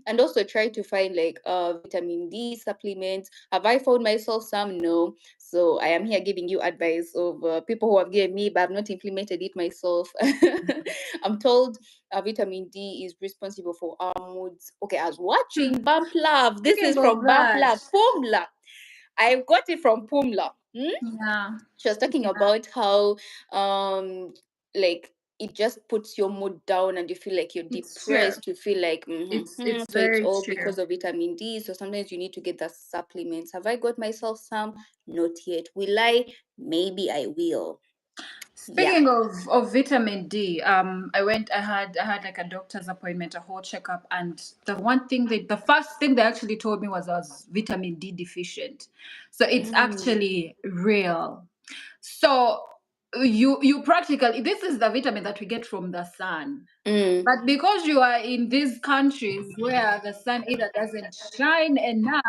And also try to find like vitamin D supplements. Have I found myself some? No. So I am here giving you advice of people who have given me, but I've not implemented it myself. I'm told vitamin D is responsible for our moods. Okay, I was watching Bump Love. This is Speaking of from Bump that, Love. Pumla. I got it from Pumla. yeah, She was talking yeah, about how like it just puts your mood down and you feel like you're it's true. depressed. You feel like It's so it's very all true. because of vitamin D. So sometimes you need to get the supplements. Have I got myself some? Not yet. Will I? Maybe I will. Yeah. Speaking of vitamin D, I had like a doctor's appointment, a whole checkup, and the first thing they actually told me was I was vitamin D deficient. So it's Mm. actually real. So you practically, this is the vitamin that we get from the sun. Mm. But because you are in these countries where the sun either doesn't shine enough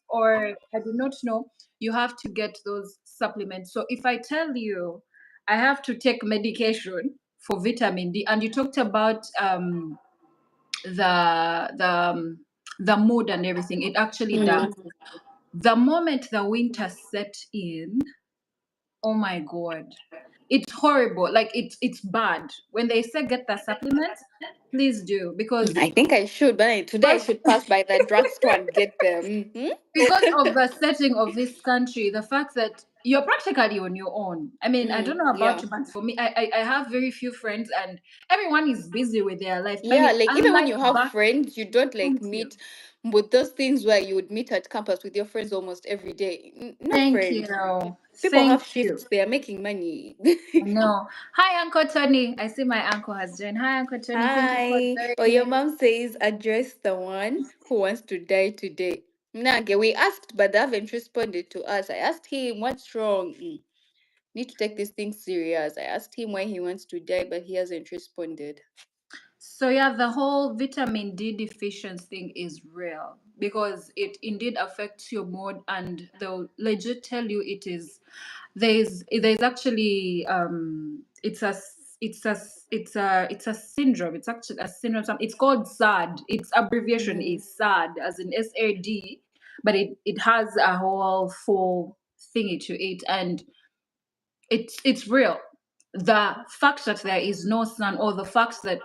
or I do not know, you have to get those supplements. So if I tell you I have to take medication for vitamin D, and you talked about the the um, the mood and everything, it actually does. Mm. The moment the winter set in, oh my god, it's horrible. Like it's bad. When they say get the supplements, please do, because I think I should, but today I first, should pass by the drugstore and get them. because of the setting of this country, the fact that you're practically on your own. I mean, I don't know about Yeah. you, but for me, I have very few friends, and everyone is busy with their life. I Yeah, mean, like even when unlike you have back, friends, you don't like thank you, meet with those things where you would meet at campus with your friends almost every day. No thank friend. you, People have thank you. shifts, they are making money. No, hi Uncle Tony. I see my uncle has joined. Hi Uncle Tony. Thank you for Hi. Oh, your joining. mom says address the one who wants to die today. Nage, we asked, but they haven't responded to us. I asked him, what's wrong? Need to take this thing serious. I asked him why he wants to die, but he hasn't responded. So yeah, the whole vitamin D deficiency thing is real because it indeed affects your mood, and they'll legit tell you it is. There's actually it's a syndrome. It's actually a syndrome. It's called SAD. Its abbreviation Mm. is SAD, as in SAD, but it has a whole full thingy to it, and it's real. The fact that there is no sun, or the fact that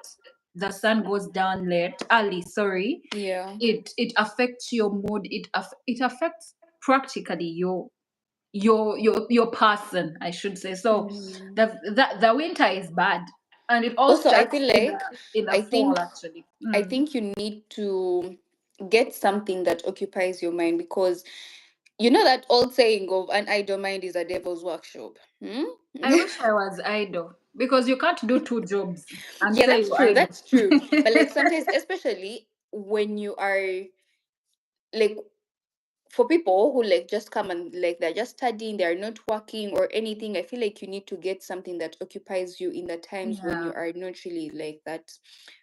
the sun goes down early, sorry, Yeah. it affects your mood. It affects practically your person, I should say. So Mm. the winter is bad, and it all Also, I starts feel in the like I fall, think actually. I think you need to get something that occupies your mind because you know that old saying of an idle mind is a devil's workshop. Hmm? I wish I was idle, because you can't do two jobs and Yeah, say that's you're true. idle. That's true. But like sometimes, especially when you are like for people who like just come and like they're just studying, they're not working or anything, I feel like you need to get something that occupies you in the times when Yeah, you are not really like that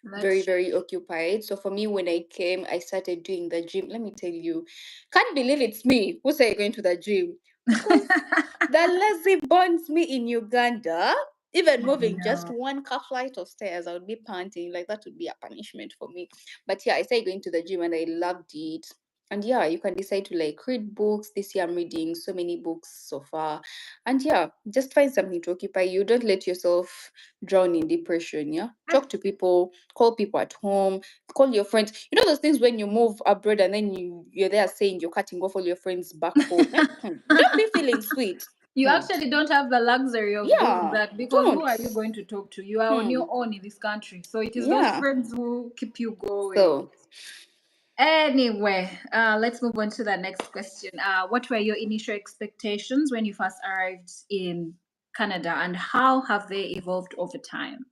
very, that's very occupied. So for me, when I came, I started doing the gym. Let me tell you, can't believe it's me who say going to the gym because the lazy burns me in Uganda. Even I moving just know. one car flight of stairs, I would be panting. Like that would be a punishment for me. But yeah, I started going to the gym and I loved it. And yeah, you can decide to like read books. This year I'm reading so many books so far. And yeah, just find something to occupy you. Don't let yourself drown in depression. Yeah. Talk to people, call people at home, call your friends. You know those things when you move abroad and then you're there saying you're cutting off all your friends back home. Don't be feeling sweet. You Hmm. actually don't have the luxury of doing Yeah, that, because who don't. are you going to talk to? You are on Hmm. your own in this country. So it is those Yeah. friends who keep you going. So Anyway, let's move on to the next question. What were your initial expectations when you first arrived in Canada, and how have they evolved over time?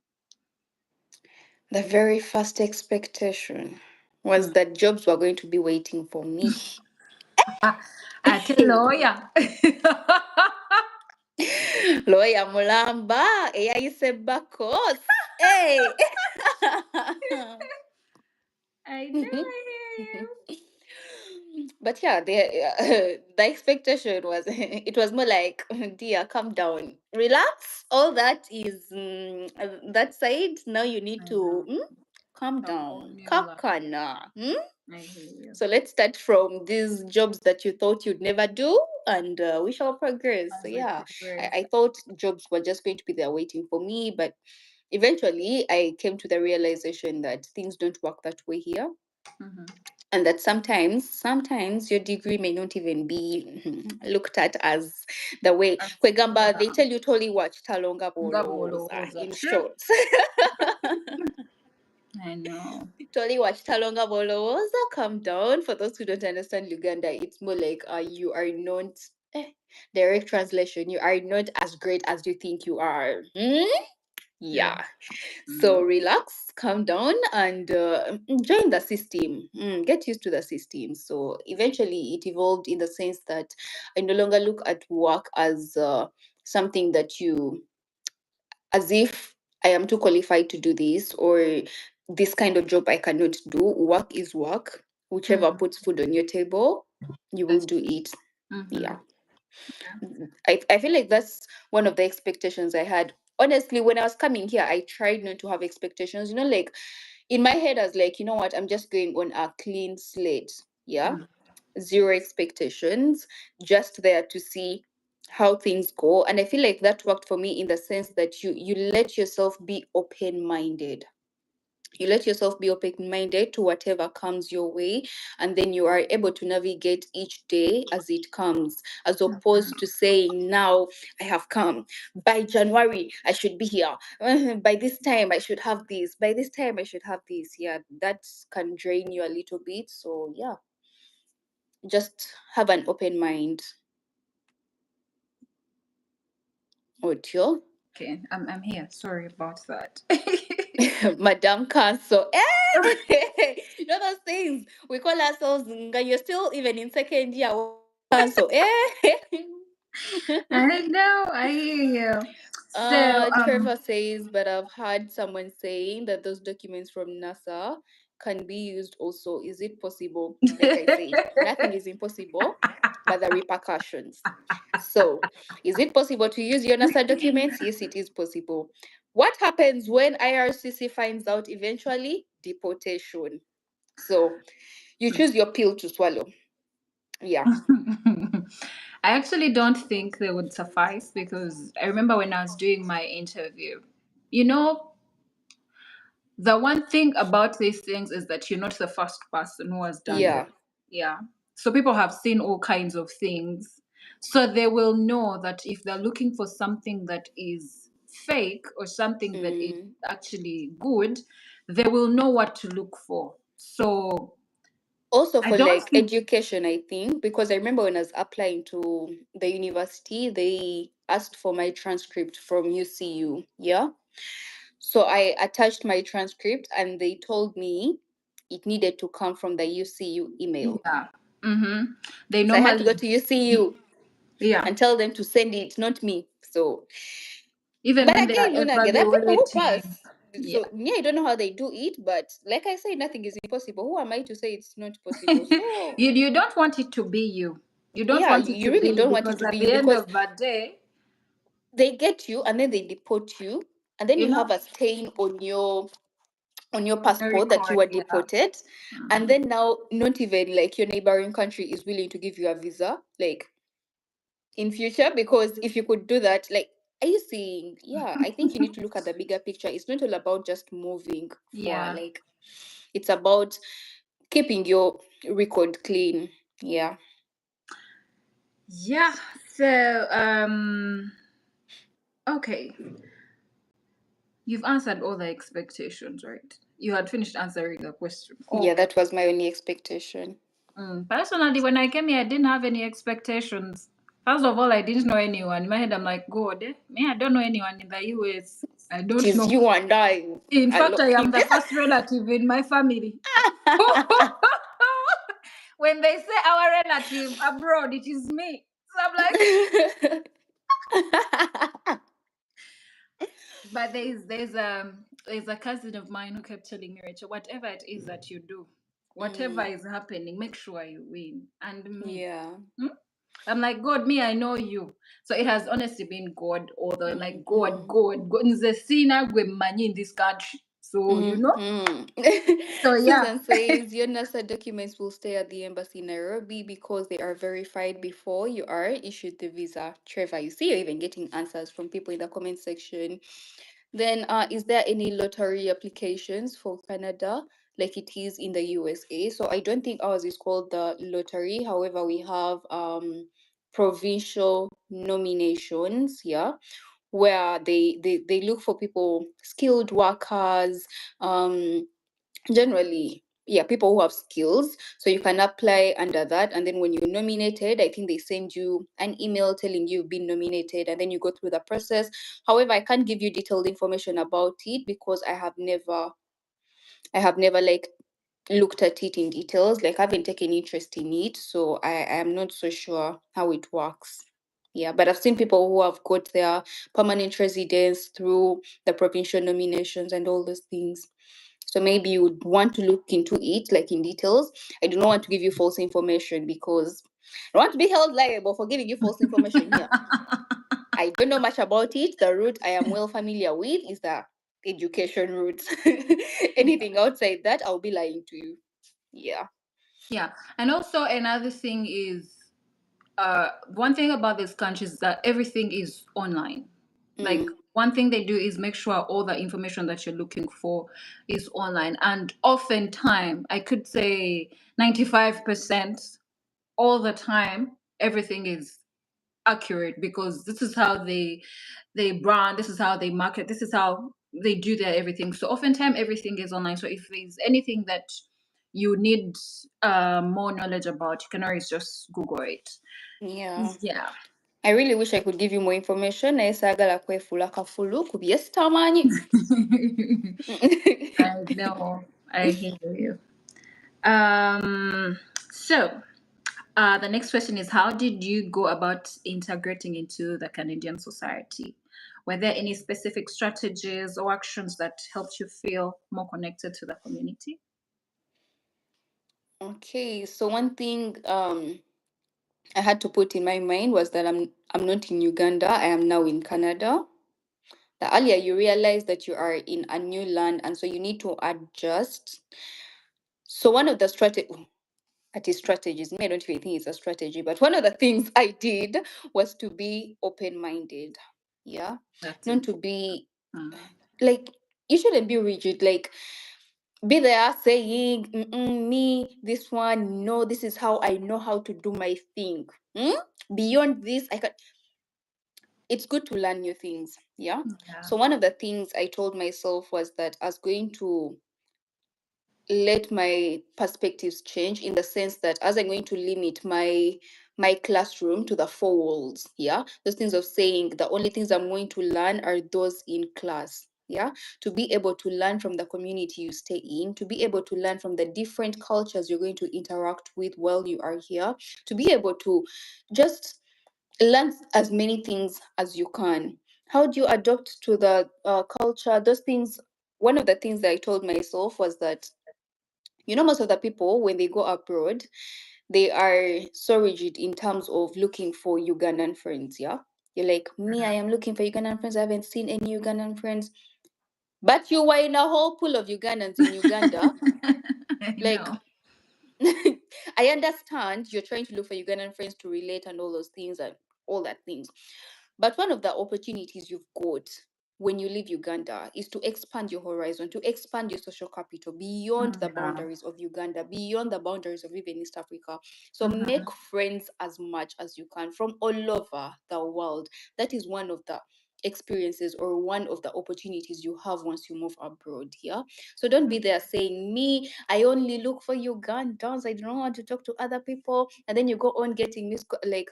the very first expectation was Hmm. that jobs were going to be waiting for me. Ate lawyer. Lawyer Mulamba, eyayise bakos. Hey. I know, I hear But yeah, the expectation was it was more like, dear, calm down, relax. All that is that side. Now you you. need I to know. calm Come down, on, you love. kakana. I hear you. So let's start from these jobs that you thought you'd never do, and we shall progress. So As we yeah, progress. I thought jobs were just going to be there waiting for me, but eventually I came to the realization that things don't work that way here, Mm-hmm. and that sometimes your degree may not even be looked at as the way As, kwegamba they yeah. tell you totally watch talonga bolos Ngabolo in true. short. I know. Totally watch talonga bolos, calm down. For those who don't understand Luganda, it's more like you are not direct translation, you are not as great as you think you are. True. Yeah. So Mm. relax, calm down, and join the system. Get used to the system. So eventually, it evolved in the sense that I no longer look at work as something that you, as if I am too qualified to do this, or this kind of job I cannot do. Work is work. Whichever Mm. puts food on your table, you will That's do it. mm-hmm. Yeah. I feel like that's one of the expectations I had. Honestly, when I was coming here, I tried not to have expectations. Like in my head, I was like, you know what, I'm just going on a clean slate. Yeah. Mm. Zero expectations, just there to see how things go. And I feel like that worked for me in the sense that you let yourself be open-minded. You let yourself be open minded to whatever comes your way, and then you are able to navigate each day as it comes, as opposed to saying, now I have come, by January I should be here, by this time I should have this, by this time I should have this. Yeah, that can drain you a little bit. So yeah, just have an open mind. Otio. Okay, I'm here. Sorry about that. Madam Council. You know those things we call ourselves nga. You're still even in second year. Council. I know, I hear you. So, Trevor says, but I've heard someone saying that those documents from NASA can be used also. Is it possible? Like I said, nothing is impossible, but the repercussions. So, is it possible to use your NASA documents? Yes, it is possible. What happens when IRCC finds out eventually? Deportation. So, you choose your pill to swallow. Yeah. I actually don't think they would suffice because I remember when I was doing my interview, you know, the one thing about these things is that you're not the first person who has done them. Yeah. Yeah. So people have seen all kinds of things. So they will know that if they're looking for something that is fake or something that is Mm. actually good, they will know what to look for. So Also I for don't like think, education, I think, because I remember when I was applying to the university, they asked for my transcript from UCU. Yeah. So I attached my transcript and they told me it needed to come from the UCU email. yeah. Mm-hmm. They So I had to go normally, to UCU yeah. and tell them to send it, not me. So, Even but when they are again, there are people who evaluating, pass. yeah. So yeah, I don't know how they do it, but like I say, nothing is impossible. Who am I to say it's not possible? So You don't want it to be you. You don't yeah, want it you to be really you don't want it because to be at you the end because of the day, they get you and then they deport you, and then you you know, have a stain on your on the passport that you record, were yeah. deported. And Mhm. then now not even like your neighboring country is willing to give you a visa like in future, because if you could do that, like, are you seeing? Yeah, I think you need to look at the bigger picture. It's not all about just moving for Yeah. like, it's about keeping your record clean. Yeah. Yeah. So, okay. You've answered all the expectations, right? You had finished answering the question. Yeah, Okay. that was my only expectation. Personally, when I came here, I didn't have any expectations. First of all, I didn't know anyone. In my head, I'm like, God, me, I don't know anyone in the US. I It don't is know. you and I In fact, I am alone. the first relative in my family. When they say our relative abroad, it is me. So I'm like, But there's a cousin of mine who kept telling me, Rachel, whatever it is that you do, whatever Mm, is happening, make sure you win. And me, yeah. hmm? I'm like, God, me, I know you. So it has honestly been God, or the like God, Mm-hmm. God, God is the sinner with money in this country. So Hmm. so yeah. Susan says your NASA documents will stay at the embassy in Nairobi because they are verified before you are issued the visa. Trevor, you see, you're even getting answers from people in the comment section. Then, is there any lottery applications for Canada like it is in the USA? So I don't think ours is called the lottery. However, we have provincial nominations. Yeah, where they look for people, skilled workers, um generally, yeah, people who have skills. So you can apply under that, and then when you're nominated, I think they send you an email telling you've been nominated, and then you go through the process. However, I can't give you detailed information about it because I have never like looked at it in details. Like I haven't taken interest in it, so I am not so sure how it works. Yeah, but I've seen people who have got their permanent residence through the provincial nominations and all those things. So maybe you would want to look into it like in details. I do not want to give you false information because I don't want to be held liable for giving you false information here. I don't know much about it. The route I am well familiar with is the education route. Anything outside that, I'll be lying to you. Yeah. Yeah. And also another thing is one thing about this country is that everything is online. Like Mm. one thing they do is make sure all the information that you're looking for is online. And oftentimes, I could say 95% all the time, everything is accurate because this is how they brand, this is how they market, this is how they do their everything. So oftentimes everything is online. So if there's anything that you need more knowledge about, you can always just Google it. Yeah. Yeah. I really wish I could give you more information. Naye saagala kwefula kafulu ku bye sitamanyi. I know. I hear you. So the next question is, how did you go about integrating into the Canadian society? Were there any specific strategies or actions that helped you feel more connected to the community? Okay, so one thing I had to put in my mind was that I'm not in Uganda. I am now in Canada. The earlier you realize that you are in a new land, and so you need to adjust. So one of the strategies, me, I don't even think it's a strategy, but one of the things I did was to be open-minded. Yeah, That's not to important. be Mm. like, you shouldn't be rigid. Like, be there saying, me, this one, no, this is how I know how to do my thing. Hmm? Beyond this, I can. It's good to learn new things. Yeah. Yeah. So one of the things I told myself was that I was going to let my perspectives change, in the sense that as I'm going to limit my classroom to the four walls. Yeah, those things of saying the only things I'm going to learn are those in class. Yeah, to be able to learn from the community you stay in, to be able to learn from the different cultures you're going to interact with while you are here, to be able to just learn as many things as you can. How do you adapt to the culture? Those things. One of the things that I told myself was that, most of the people, when they go abroad, they are so rigid in terms of looking for Ugandan friends. Yeah. You're like, me, I am looking for Ugandan friends. I haven't seen any Ugandan friends. But you were in a whole pool of Ugandans in Uganda. I Like, know. I understand you're trying to look for Ugandan friends to relate and all those things and all that things. But one of the opportunities you've got when you leave Uganda is to expand your horizon, to expand your social capital beyond the Yeah. boundaries of Uganda, beyond the boundaries of even East Africa. So Mhm. make friends as much as you can from all over the world. That is one of the experiences or one of the opportunities you have once you move abroad. Yeah. So don't be there saying, me, I only look for Ugandans. I don't want to talk to other people. And then you go on getting like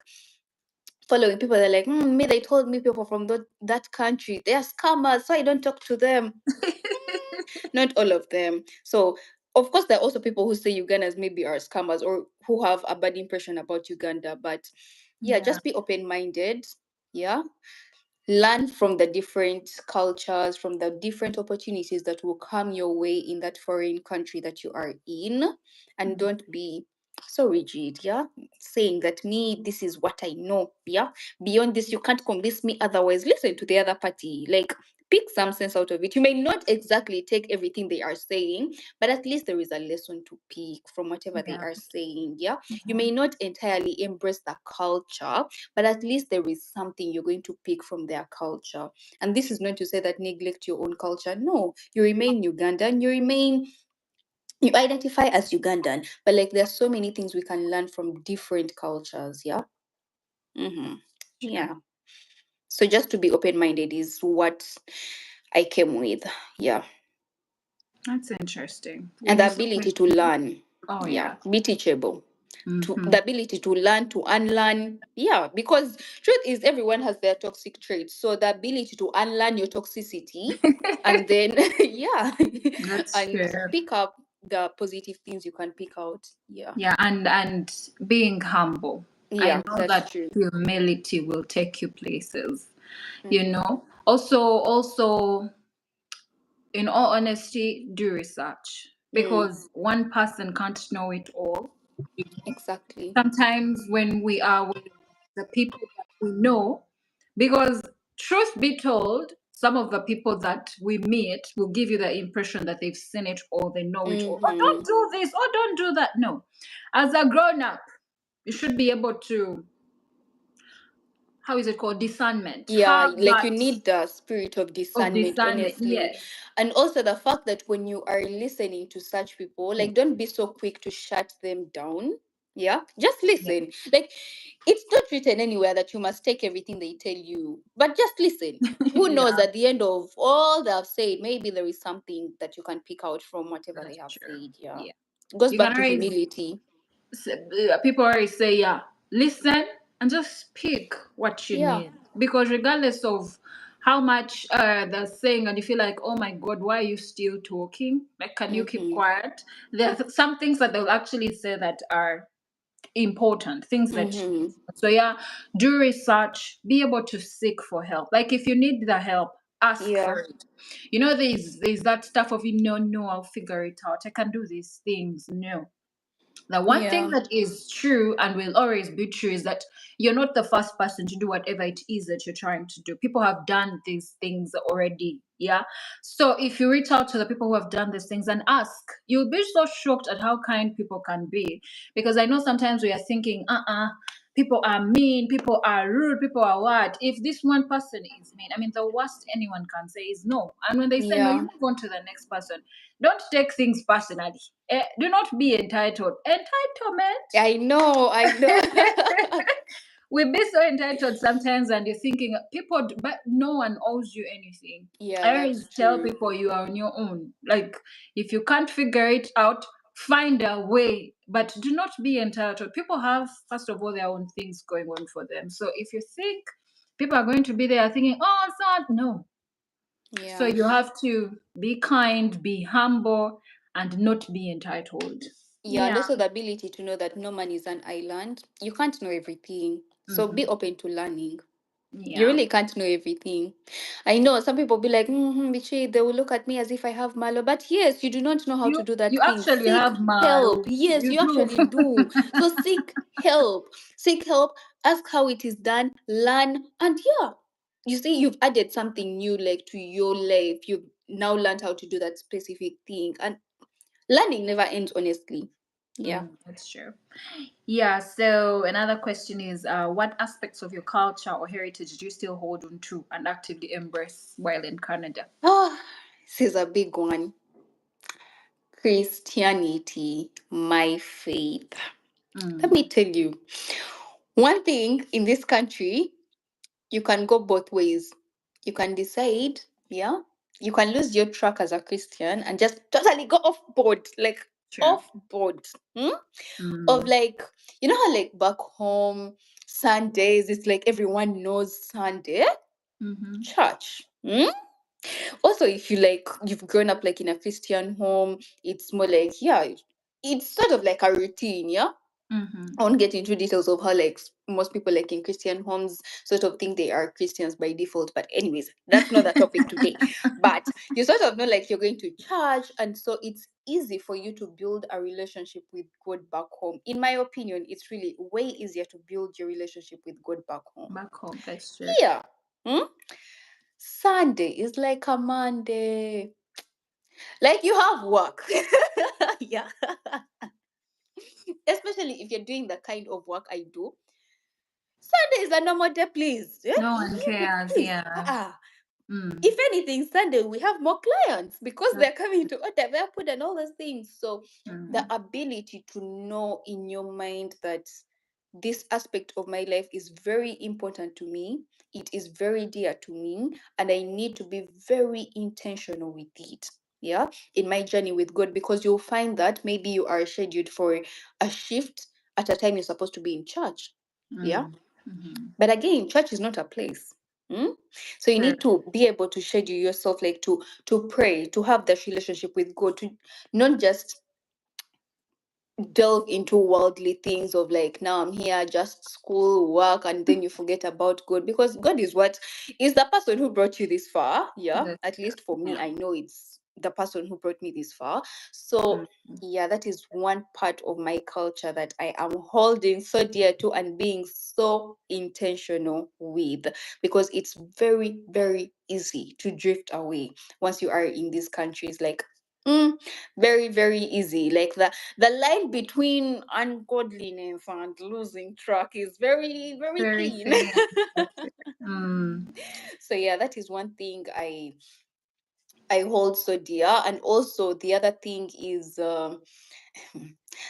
following people that are like, me, they told me people from that country, they are scammers, so I don't talk to them. Not all of them. So, of course, there are also people who say Ugandans maybe are scammers or who have a bad impression about Uganda. But yeah, Yeah. just be open minded. Yeah. learn from the different cultures, from the different opportunities that will come your way in that foreign country that you are in, and Mm. don't be so rigid, yeah, saying that me, this is what I know, yeah, beyond this you can't convince me otherwise. Listen to the other party, like pick some sense out of it. You may not exactly take everything they are saying, but at least there is a lesson to pick from whatever they Yeah. are saying, yeah. You may Mhm. not entirely embrace the culture, but at least there is something you're going to pick from their culture. And this is not to say that neglect your own culture. No, you remain Ugandan, you identify as Ugandan, but like there's so many things we can learn from different cultures. Yeah. Mm-hmm. True. Yeah. So just to be open minded is what I came with. Yeah. That's interesting. And When the you say, ability to learn. oh Yeah. yeah. Be teachable. To Mm-hmm. the ability to learn, to unlearn. Yeah, because truth is everyone has their toxic traits. So the ability to unlearn your toxicity and then yeah, That's and true. pick up the positive things you can pick out. Yeah. Yeah, and being humble. I Yeah, know that's that true. humility will take you places. You Mm-hmm. know. Also, in all honesty, do research Mm, because one person can't know it all. exactly. Sometimes when we are with the people that we know, because truth be told, some of the people that we meet will give you the impression that they've seen it all, they know it all. Oh, don't Mm-hmm. do this, oh, don't do that. No. As a grown up, you should be able to, how is it called? Discernment. Yeah, Have like you that need the spirit of of discernment, discernment. honestly. Yes. And also the fact that when you are listening to such people, like don't be so quick to shut them down. Yeah, just Yeah. listen. Like it's not written anywhere that you must take everything they tell you, but just listen. Who knows, Yeah, at the end of all they have said, maybe there is something that you can pick out from whatever they that's have true. said. Yeah. Yeah. Goes You can back to always humility. people always say, yeah, listen and just pick what you Yeah. need. Because regardless of how much they're saying, and you feel like, oh my God, why are you still talking? Like, can you keep Mm-hmm. quiet? There are some things that they'll actually say that are important, things that you Mm-hmm. so yeah, do research, be able to seek for help. Like if you need the help, ask Yeah. for it. You know, there's that stuff of no, I'll figure it out. I can do these things. No, the one thing Yeah. that is true and will always be true is that you're not the first person to do whatever it is that you're trying to do. People have done these things already. Yeah. So if you reach out to the people who have done these things and ask, you'll be so shocked at how kind people can be. Because I know sometimes we are thinking, people are mean, people are rude, people are what? If this one person is mean, I mean, the worst anyone can say is no. And when they say no, you Yeah. move on to the next person. Don't take things personally. Do not be entitled. Entitlement. I know, I know. We be so entitled sometimes, and you're thinking people, but no one owes you anything. Yeah, I that's always tell true. people you are on your own. Like, if you can't figure it out, find a way, but do not be entitled. People have, first of all, their own things going on for them. So if you think people are going to be there thinking, oh, it's not, no. So Yeah. you have to be kind, be humble, and not be entitled. Yeah, and Yeah. also the ability to know that no man is an island. You can't know everything. So be Hmm. open to learning. You Yeah. really can't know everything. I know some people be like, Bichi, they will look at me as if I have malo. But yes, you do not know how to You do that you thing. actually Seek have help. mal. Yes, You you do. actually do. So seek help. Seek help. Ask how it is done. Learn. And yeah, you see, you've added something new like to your life. You've now learned how to do that specific thing. And learning never ends, honestly. Yeah. That's true. Yeah. So another question is, what aspects of your culture or heritage do you still hold on to and actively embrace while in Canada? Oh, this is a big one. Christianity, my faith. Let Mm, me tell you, one thing in this country, you can go both ways. You can decide, yeah, you can lose your track as a Christian and just totally go off board, like true. off board. Of Mm, like, you know how like back home, Sundays, it's like everyone knows Sunday, mm-hmm. church. Also, if you like, you've grown up like in a Christian home, it's more like, yeah, it's sort of like a routine, yeah. Mm-hmm. I won't get into details of how like most people like in Christian homes sort of think they are Christians by default. But anyways, that's not the topic today. But you sort of know like you're going to church, and so it's easy for you to build a relationship with God back home. In my opinion, it's really way easier to build your relationship with God back home. Back home, that's true. Yeah. Hmm? Sunday is like a Monday. Like you have work. Yeah. Especially if you're doing the kind of work I do. Sunday is a normal day, please. No one cares. Please. Yeah. Mm. If anything, Sunday we have more clients because That's they're coming to order their food and all those things. So the mm. ability to know in your mind that this aspect of my life is very important to me, it is very dear to me, and I need to be very intentional with it. Yeah, in my journey with God, because you'll find that maybe you are scheduled for a shift at a time you're supposed to be in church. Yeah, Mm. Mm-hmm. but again, church is not a place. Hmm? So you True. need to be able to schedule yourself like to pray, to have that relationship with God, to not just delve into worldly things of like, now I'm here, just school, work, and then you forget about God, because God is what is the person who brought you this far. Yeah, That's at least for me, yeah. I know it's the person who brought me this far. So Mm. yeah, that is one part of my culture that I am holding so dear to and being so intentional with, because it's very, very easy to drift away once you are in these countries. Like, very, very easy. Like the line between ungodliness and losing track is very, very Very thin. thin. That's it. Mm. So yeah, that is one thing I hold so dear. And also the other thing is,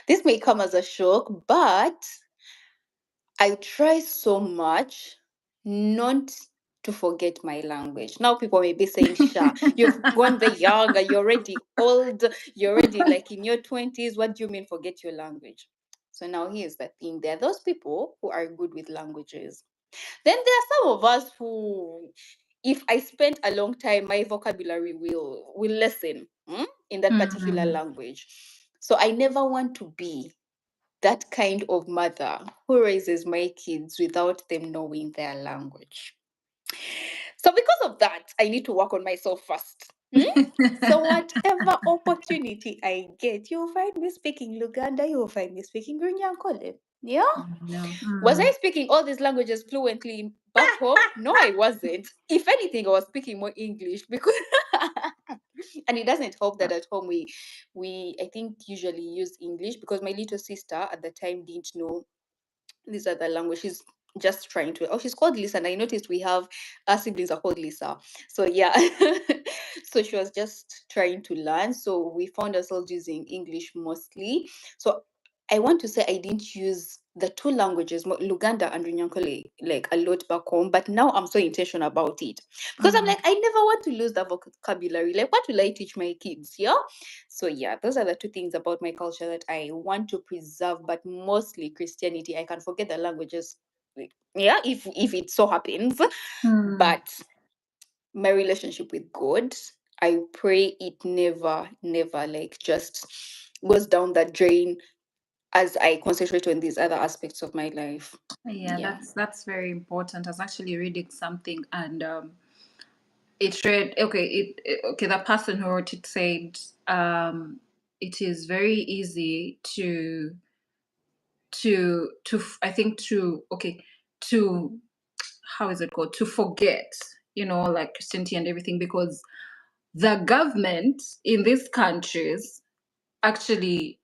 this may come as a shock, but I try so much not to forget my language. Now people may be saying, Sha, you've gone the younger, you're already old, you're already like in your 20s. What do you mean forget your language? So now here's the thing. There are those people who are good with languages. Then there are some of us who, if I spend a long time, my vocabulary will lessen, in that particular Mm. language. So I never want to be that kind of mother who raises my kids without them knowing their language. So, because of that, I need to work on myself first. So, whatever opportunity I get, you'll find me speaking Luganda, you'll find me speaking Runyankole. Yeah? No. Was I Mm. speaking all these languages fluently back home? No, I wasn't. If anything, I was speaking more English because and it doesn't help that at home we I think usually use English, because my little sister at the time didn't know these other language. She's just trying to. Oh, she's called Lisa, and I noticed we have our siblings are called Lisa. So yeah, so she was just trying to learn. So we found ourselves using English mostly. So I want to say I didn't use the two languages, Luganda and Runyankole, like a lot back home. But now I'm so intentional about it because I'm Mm. like, I never want to lose that vocabulary. Like, what will I teach my kids? Yeah. So yeah, those are the two things about my culture that I want to preserve, but mostly Christianity. I can forget the languages. Yeah, if it so happens. Mm. But my relationship with God, I pray it never, never like just goes down the drain as I concentrate on these other aspects of my life. Yeah, Yeah. that's very important. I was actually reading something, and it read okay. The person who wrote it said it is very easy I think to how is it called, to forget, like Christianity and everything, because the government in these countries actually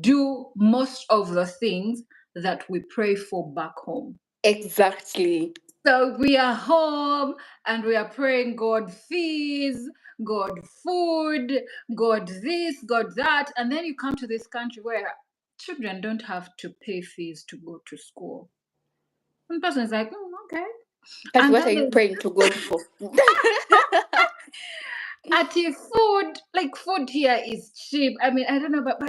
do most of the things that we pray for back home. Exactly. So we are home and we are praying God fees, God food, God this, God that. And then you come to this country where children don't have to pay fees to go to school. One person is like, okay. But And what are then you there's praying to God for? at your food, like food here is cheap. I mean, I don't know, but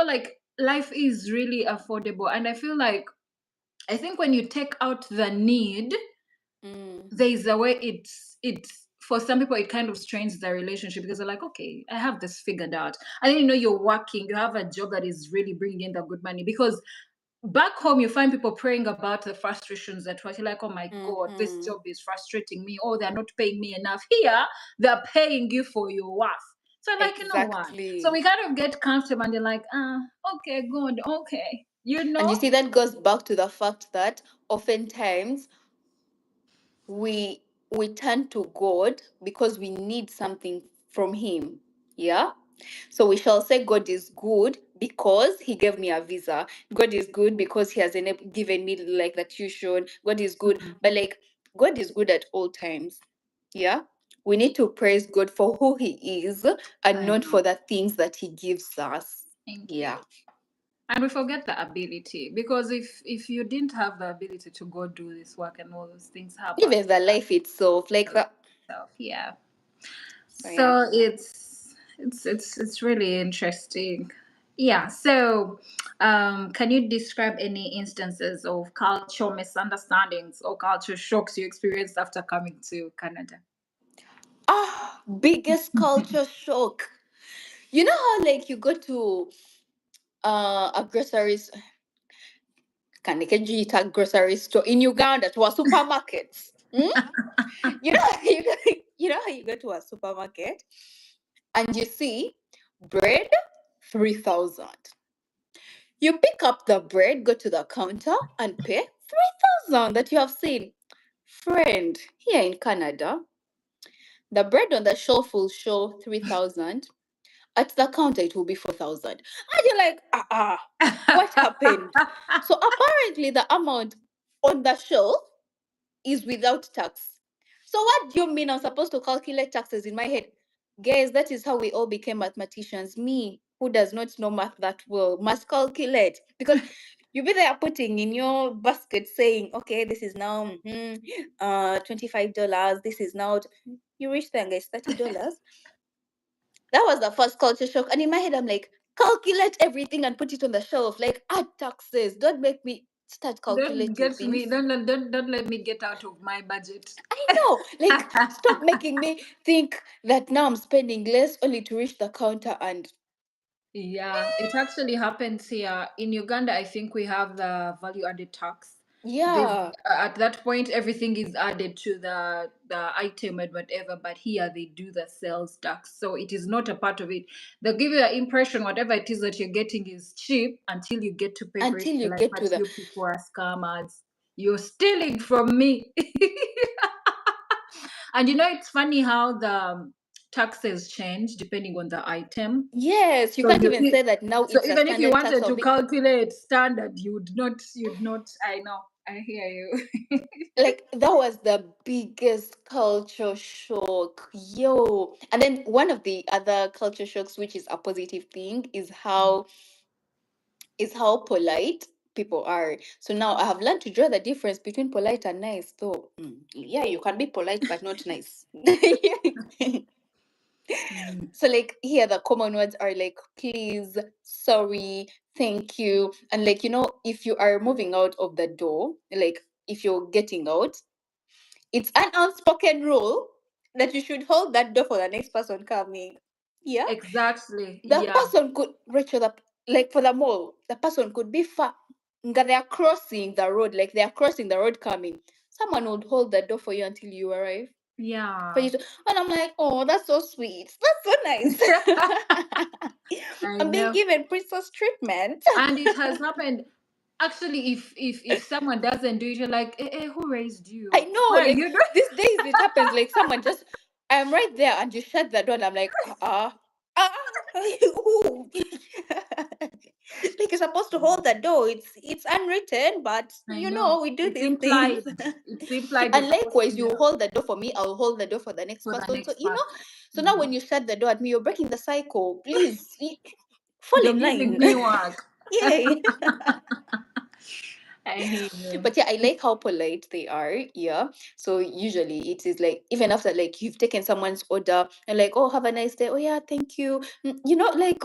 like life is really affordable. And I feel like I think when you take out the need, Mm. there is a way it's for some people it kind of strains the relationship, because they're like, okay, I have this figured out. And then you're working, you have a job that is really bringing in the good money, because back home you find people praying about the frustrations that you're like, oh my god, this Mm-hmm. job is frustrating me, or they're not paying me enough. Here they're paying you for your worth. So like, you know what, so Exactly. we kind of get comfortable and you're like, okay, good, okay, you And know. you see, that goes back to the fact that oftentimes we we turn to God because we need something from Him. Yeah. So we shall say God is good because He gave me a visa. God is good because He has given me like the tuition. God is good, Mhm. but like God is good at all times. Yeah. We need to praise God for who He is and I not know. for the things that He gives us. Thank you. Yeah. And we forget the ability, because if you didn't have the ability to go do this work and all those things happen Even the life itself, like that. yourself, yeah. So yeah. So it's really interesting. Yeah. So can you describe any instances of cultural misunderstandings or culture shocks you experienced after coming to Canada? Biggest culture shock. You know how like you go to a groceries a grocery store in Uganda to a supermarket. Hmm? You know you know how you go to a supermarket and you see bread 3,000. You pick up the bread, go to the counter and pay 3,000 that you have seen. Friend, here in Canada, the bread on the shelf will show 3,000. At the counter it will be 4,000, and you're like, what happened? So apparently the amount on the shelf is without tax. So what do you mean I'm supposed to calculate taxes in my head? Guys, that is how we all became mathematicians. Me, who does not know math that well, must calculate, because you be there putting in your basket saying, okay, this is now $25, this is now you reach there, guys, $30. That was the first culture shock. And in my head, I'm like, calculate everything and put it on the shelf. Like, add taxes. Don't make me start don't calculating get things. me don't let me get out of my budget. I know. Like, stop making me think that now I'm spending less only to reach the counter and Yeah, it actually happens here in Uganda. I think we have the value added tax. There's yeah. at that point everything is added to the item and whatever, but here they do the sales tax, so it is not a part of it. They give you the impression whatever it is that you're getting is cheap until you get to pay for it. Until you You're like, get but to the you people are scammers. You're stealing from me. And you know, it's funny how the taxes change depending on the item. yes, you So can't even say that now so it's a even if you standard tax wanted to of it. calculate standard, you'd not. I know. I hear you. Like that was the biggest culture shock. Yo. And then one of the other culture shocks, which is a positive thing, is how polite people are. So now I have learned to draw the difference between polite and nice. So yeah, you can be polite but not nice. Mm, So like here the common words are like please, sorry, thank you. And like if you are moving out of the door, like if you're getting out, it's an unspoken rule that you should hold that door for the next person coming. Yeah. exactly. The Yeah. person could reach the like for the mall, the person could be far. They are crossing the road, like they are crossing the road coming. Someone would hold the door for you until you arrive. For Yeah. you to, and I'm like, oh, that's so sweet. That's so nice. I I'm being know. given princess treatment. And it has happened. Actually, if someone doesn't do it, you're like, who raised I you? know, Where like you? these days it happens like someone just I'm right there and you shut the door and I'm like, ooh. Like you're supposed to hold the door. It's unwritten, but I know. we do It's these things. implied. It's implied you're And supposed to likewise, you know hold the door for me, I'll hold the door for the next for the person. So next part. so now Mm. when you shut the door at me, you're breaking the cycle. Please fall You're in giving line. me work. Yay. I hear you. But yeah, I like how polite they are. Yeah. So usually it is like even after like you've taken someone's order and like, oh, have a nice day. Oh yeah, thank you. Like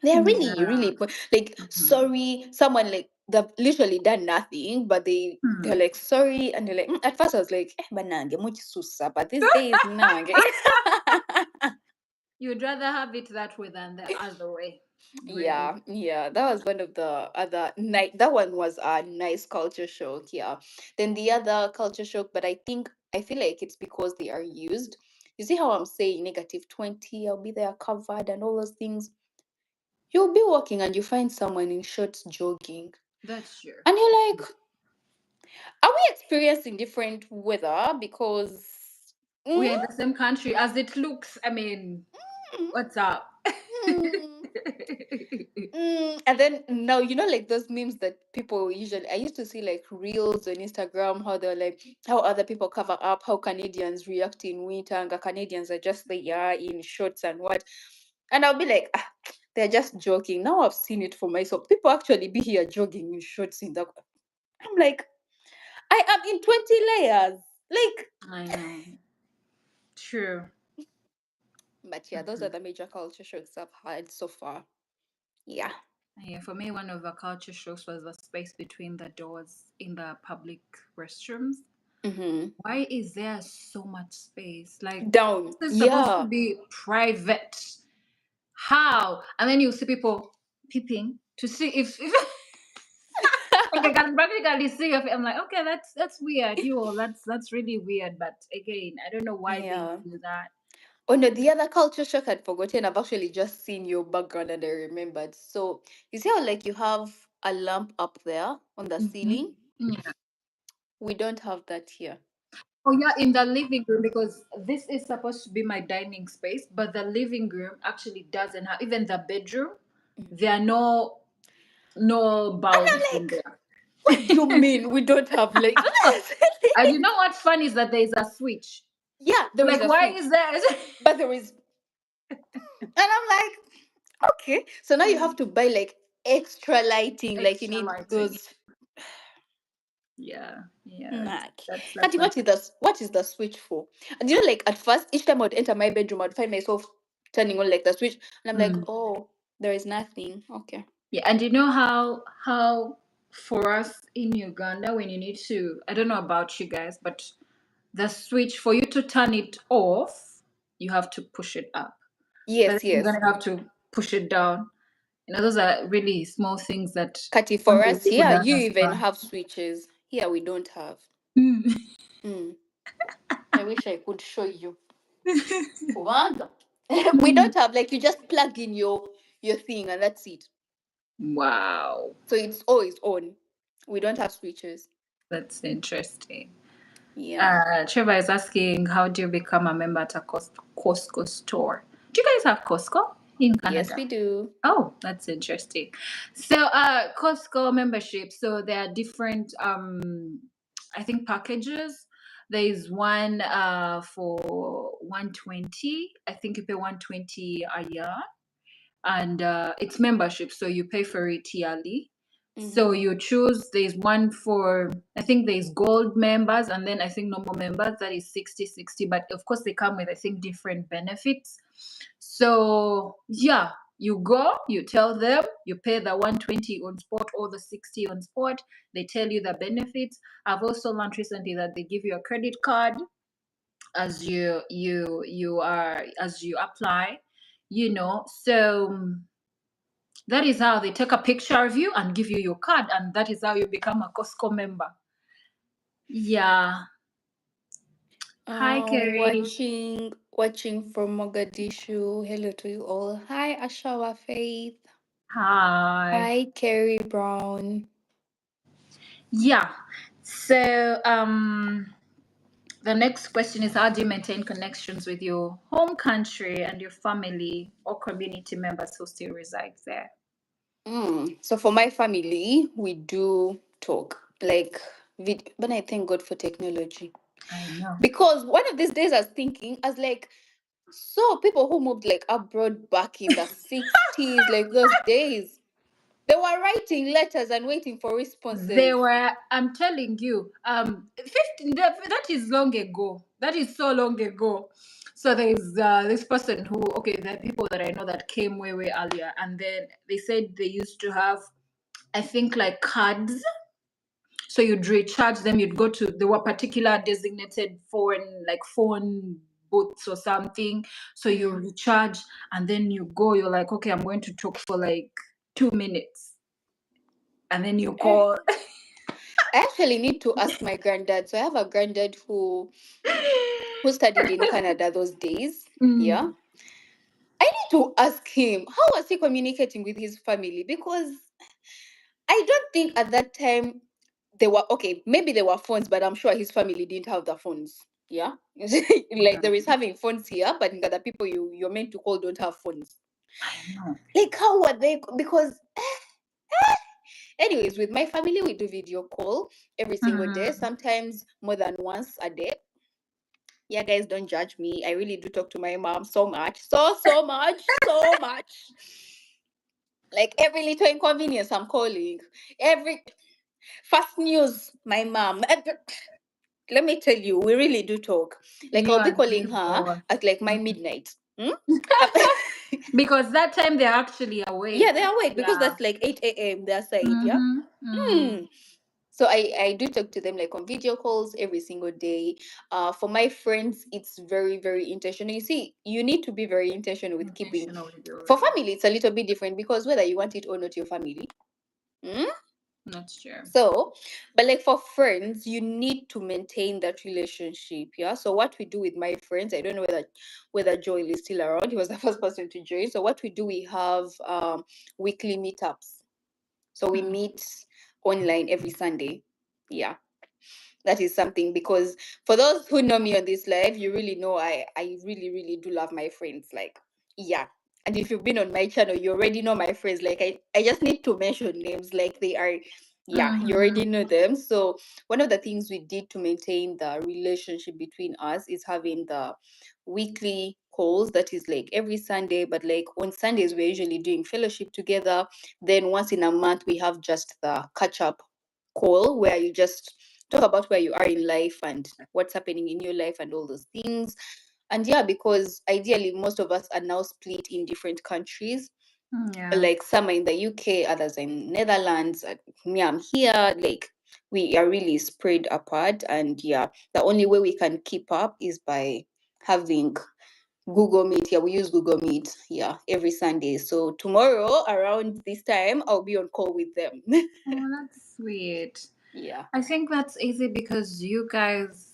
they are really, Yeah. really like Mhm. sorry. Someone like they've literally done nothing, but they're Hmm. like sorry, and they're like at first I was like, banange much susa, but these days nange. You'd rather have it that way than the other way. Really. Yeah, that was one of the other night. That one was a nice culture shock. Yeah. Then the other culture shock, but I feel like it's because they are used. You see how I'm saying -20, I'll be there covered and all those things. You'll be walking and you find someone in shorts jogging, That's true. and you're like, are we experiencing different weather? Because mm, We're in the same country as it looks. I mean, mm, what's up? mm. And then now, like those memes that people usually, I used to see like reels on Instagram, how they're like, how other people cover up, how Canadians react in winter, and the Canadians are just there in shorts and what. And I'll be like, they're just joking. Now I've seen it for myself. People actually be here jogging in shorts in the. I'm like, I am in 20 layers. Like, I know. True. but yeah, those are Mhm. the major culture shocks I've had so far. Yeah. Yeah, for me, one of the culture shocks was the space between the doors in the public restrooms. Mm-hmm. Why is there so much space? Like, Down. this is supposed to Yeah. be private. How? And then you see people peeping to see if like I can practically see if I'm like, okay, that's weird. That's really weird. But again, I don't know why they Yeah. do that. Oh no, the other culture shock I'd forgotten. I've actually just seen your background and I remembered. So you see how like you have a lamp up there on the Mhm. ceiling? Yeah. We don't have that here. Oh yeah, in the living room because this is supposed to be my dining space, but the living room actually doesn't have even the bedroom. Mm. There are no And bulbs I'm in like, there. what do you mean we don't have like And you know what's funny is that there is a switch. yeah, there is Like, a why switch, is there but there is and I'm like, okay. So now you have to buy like extra lighting, like you extra need lighting? those. Yeah, yeah. Nah. That's Kati, my what is the switch for? And like at first, each time I'd enter my bedroom, I'd find myself turning on like the switch, and I'm like, mm. oh, there is nothing. Okay. Yeah, and you know how for us in Uganda when you need to, I don't know about you guys, but the switch for you to turn it off, you have to push it up. But Yes, you're yes. gonna have to push it down. Those are really small things that Kati, some for us people here, don't you even understand. have switches. Here we don't have. Mm. Mm. I wish I could show you. Wanda. We don't have like you just plug in your thing and that's it. Wow, So it's always on. We don't have switches. that's interesting. Yeah. Trevor is asking, how do you become a member at a Costco store? Do you guys have Costco in Yes, Canada? we do. Oh, that's interesting. So, Costco membership. So there are different, I think packages. There is one for 120. I think you pay 120 a year, and it's membership, so you pay for it yearly. So Mm-hmm. you choose. There's one for, I think there's gold members, and then I think normal members, that is 60. But of course they come with, I think, different benefits. So yeah, you go, you tell them, you pay the 120 on spot or the 60 on spot. They tell you the benefits. I've also learned recently that they give you a credit card as you are as you apply, so that is how they take a picture of you and give you your card, and that is how you become a Costco member. Yeah. Hi, Kerry. Watching from Mogadishu. Hello to you all. Hi, Ashawa Faith. Hi. Hi, Carrie Brown. Yeah. So the next question is, how do you maintain connections with your home country and your family or community members who still reside there? So for my family, we do talk like, but I thank God for technology I know. because one of these days I was thinking, I was like, so people who moved like abroad back in the 60s, like those days, they were writing letters and waiting for They responses. were, I'm telling you, 15, that is long ago. That is so long ago. So there's this person who, okay, there are people that I know that came way, way earlier. And then they said they used to have, I think, like cards. So you'd recharge them, you'd go to, there were particular designated phone booths or something. So you Mm. recharge and then you go. You're like, okay, I'm going to talk for like 2 minutes, and then you Eh, call. I actually need to ask my granddad. So I have a granddad who studied in Canada those days. Yeah. Mm, I need to ask him how was he communicating with his family, because I don't think at that time they were okay. Maybe there were phones, but I'm sure his family didn't have the phones. Yeah, like there is yeah, having phones here, but the people you're meant to call don't have phones. I know. Like how were they? Because anyways, with my family we do video call every single day, Mm, sometimes more than once a day. Yeah, guys, don't judge me. I really do talk to my mom so much, so much. Like every little inconvenience, I'm calling. Every fast news, my mom. Let me tell you, we really do talk. Like you I'll be are calling big her boss. at like my Mm. midnight. Hmm? Because that time they're actually Yeah, awake. they're awake because Yeah. that's like 8 a.m. their side. Yeah. Mm-hmm. Mm. Hmm. So I do talk to them like on video calls every single day. For my friends, it's very, very intentional. You see, you need to be very intentional with keeping. Intentional with your For relationship. family, it's a little bit different because whether you want it or not, your family. Hmm? That's true. So, but like for friends, you need to maintain that relationship. Yeah. So what we do with my friends, I don't know whether Joel is still around. He was the first person to join. So what we do, we have weekly meetups. So we Mm. meet online every Sunday. Yeah, that is something, because for those who know me on this live, you really know I really really do love my friends. Like, yeah. And if you've been on my channel, you already know my friends. Like I just need to mention names, like they are, yeah, you already Mm-hmm. know them. So one of the things we did to maintain the relationship between us is having the weekly calls, that is like every Sunday, but like on Sundays we're usually doing fellowship together. Then once in a month we have just the catch up call where you just talk about where you are in life and what's happening in your life and all those things. And yeah, because ideally most of us are now split in different countries. Yeah. Like some are in the UK, others are in Netherlands. Me, I'm here. Like we are really spread apart. And yeah, the only way we can keep up is by having Google Meet. Yeah, we use Google Meet. Yeah, every Sunday. So tomorrow around this time, I'll be on call with them. Oh, that's sweet. Yeah. I think that's easy because you guys.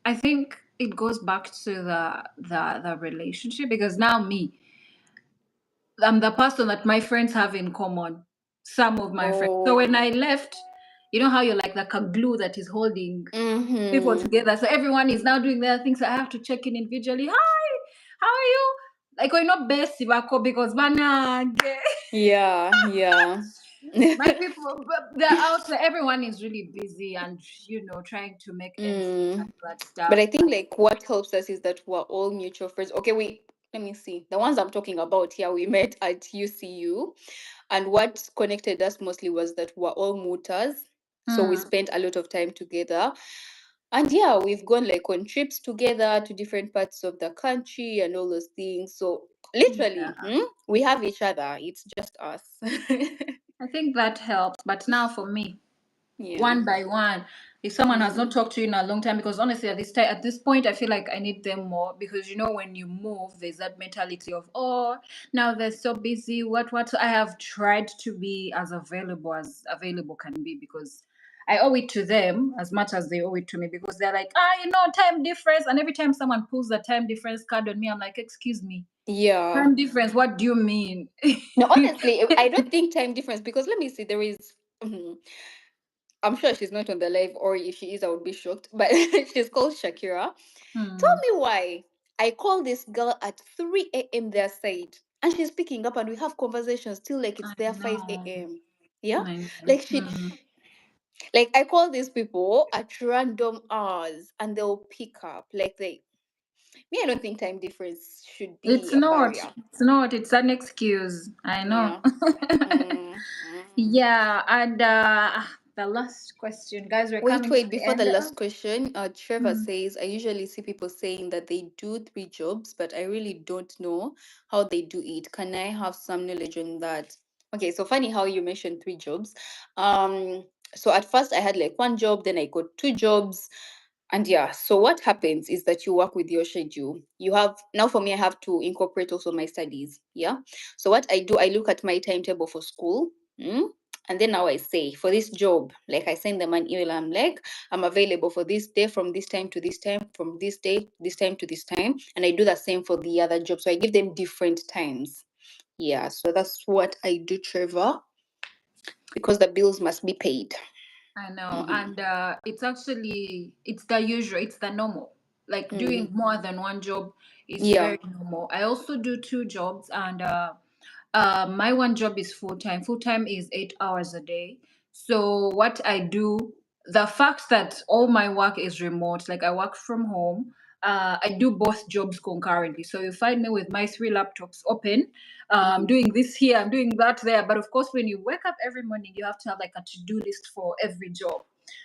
I think it goes back to the relationship because now me, I'm the person that my friends have in common. Some of my friends. So Oh. when I left, you know how you're like a glue that is holding people Mm-hmm. together. So everyone is now doing their things. I have to check in individually. Hi, how are you? Like we're not best Sibako because Yeah, yeah. my people they're out there. Everyone is really busy and trying to make ends meet and Mm. all that But stuff. I think like what helps us is that we're all mutual friends. Okay, wait, let me see. The ones I'm talking about here, we met at UCU, and what connected us mostly was that we're all mutas. So we Mm, spent a lot of time together. And yeah, we've gone like on trips together to different parts of the country and all those things. So literally, yeah. we have each other. It's just us. I think that helps. But now for me, Yeah. one by one, if someone has not Mm. talked to you in a long time, because honestly at this point I feel like I need them more because when you move there's that mentality of, oh, now they're so busy, what. So I have tried to be as available can be because I owe it to them as much as they owe it to me because they're like, time difference. And every time someone pulls the time difference card on me, I'm like, excuse me, Yeah. time difference, what do you mean? No, honestly, I don't think time difference, because let me see, there is. I'm sure she's not on the live, or if she is, I would be shocked. But she's called Shakira. Tell Hmm, me why I call this girl at 3 a.m. their side, and she's picking up, and we have conversations till like it's I their 5 know. a.m. Yeah, I know. like like I call these people at random hours, and they'll pick up. Like me, I don't think time difference should It's be a not. barrier. It's not. It's an excuse. I know. Yeah. Mm, mm. Yeah, and the last question, guys, we're Wait, coming to wait, the before the end. last question, Trevor Mm, says, I usually see people saying that they do 3 jobs, but I really don't know how they do it. Can I have some knowledge on that? Okay, so funny how you mentioned 3 jobs. Um, so at first I had like 1 job, then I got 2 jobs. And yeah, so what happens is that you work with your schedule. You have, now for me, I have to incorporate also my studies. Yeah. So what I do, I look at my timetable for school. And then now I say, for this job, like I send them an email, I'm like, I'm available for this day from this time to this time, from this day, this time to this time. And I do the same for the other job. So I give them different times. Yeah. So that's what I do, Trevor, because the bills must be paid. I know, Mm-hmm. and it's the usual, it's the normal. Like doing more than one job is Yeah. very normal. I also do two jobs, and my one job is full time. Full time is 8 hours a day. So what I do, the fact that all my work is remote, like I work from home. I do both jobs concurrently. So you find me with my three laptops open. I'm doing this here, I'm doing that there. But of course, when you wake up every morning, you have to have like a to-do list for every job.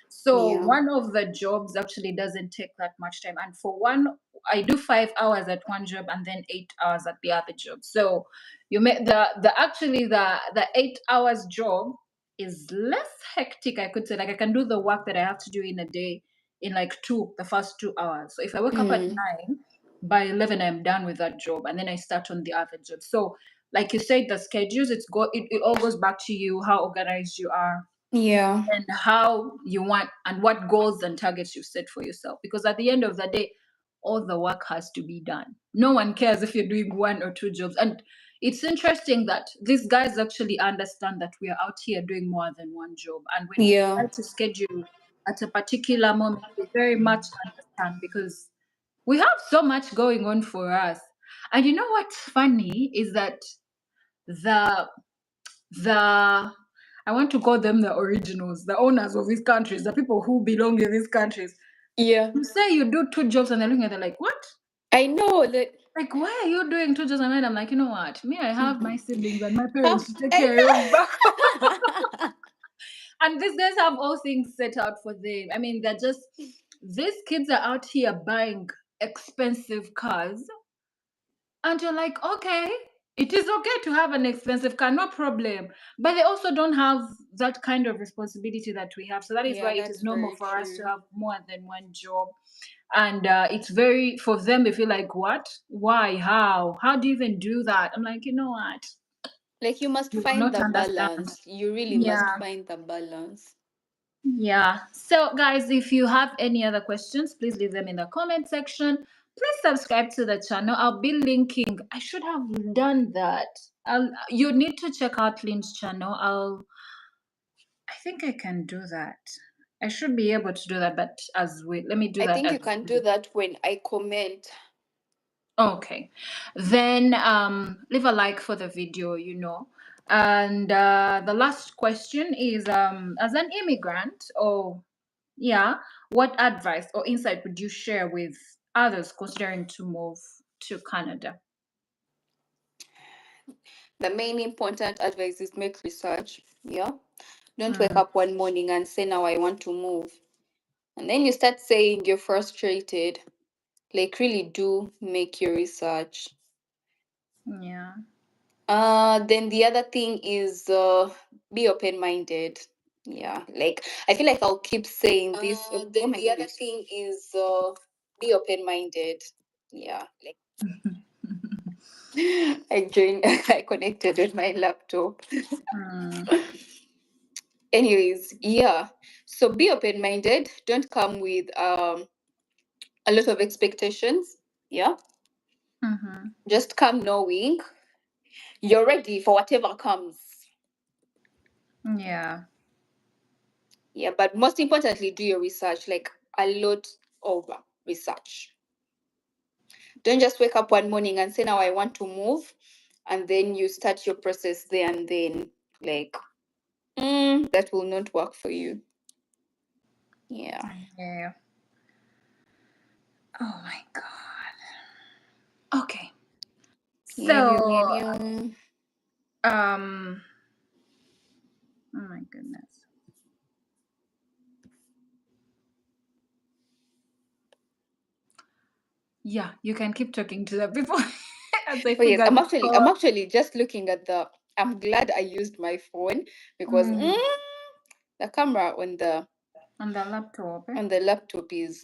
So Yeah. one of the jobs actually doesn't take that much time. And for one, I do 5 hours at one job and then 8 hours at the other job. So you make the actually the 8 hours job is less hectic, I could say. Like I can do the work that I have to do in a day in like the first 2 hours. So if I wake up at 9, by 11 I'm done with that job and then I start on the other job. So like you said, the schedules, it all goes back to you, how organized you are Yeah. and how you want and what goals and targets you set for yourself, because at the end of the day all the work has to be done. No one cares if you're doing one or two jobs. And it's interesting that these guys actually understand that we are out here doing more than one job, and when we Yeah. try to schedule at a particular moment they very much understand, because we have so much going on for us. And you know what's funny is that the the I want to call them the originals, the owners of these countries, the people who belong in these countries. Yeah. You say you do two jobs and they're looking at it like, what? I know that. Like, why are you doing two jobs? And then I'm like, you know what? Me, I have my siblings and my How parents to take care of back. I know. And these guys have all things set out for them. I mean, they're just, these kids are out here buying expensive cars. And you're like, okay, it is okay to have an expensive car, no problem. But they also don't have that kind of responsibility that we have. So that is Yeah, why it is that's normal very for us to true. have more than one job. And it's very, for them, they feel like, what? Why? How do you even do that? I'm like, you know what? Like you must You will find not the understand. balance. You really must Yeah. find the balance. Yeah. So, guys, if you have any other questions, please leave them in the comment section. Please subscribe to the channel. I'll be linking. I should have done that. You need to check out Lynn's channel. I think I can do that. I should be able to do that, but let me do I that think as you can do we. that when I comment. Okay. Then leave a like for the video, And the last question is as an immigrant, or yeah, what advice or insight would you share with others considering to move to Canada? The main important advice is make research. Yeah. Don't wake Mm, up one morning and say, now I want to move. And then you start saying you're frustrated. Like, really do make your research. yeah. Then the other thing is be open minded. Yeah, like I feel like I'll keep saying this. Oh Then my the other goodness. thing is be open minded. Yeah, like I joined, I connected with my laptop. Mm, Anyways, yeah. So be open minded. Don't come with a lot of expectations. Yeah, mm-hmm. just come knowing you're ready for whatever comes. Yeah. Yeah, but most importantly, do your research, like a lot of research. Don't just wake up one morning and say, now I want to move. And then you start your process there and then, like, that will not work for you. Yeah. Yeah. Oh my God. Okay. Meow, meow, meow, So, meow. um, oh my goodness. Yeah, you can keep talking to the people as I Oh yes, figure I'm this actually call I'm out. actually just looking at the I'm glad I used my phone because Mm, the camera on the On the laptop. And the laptop is.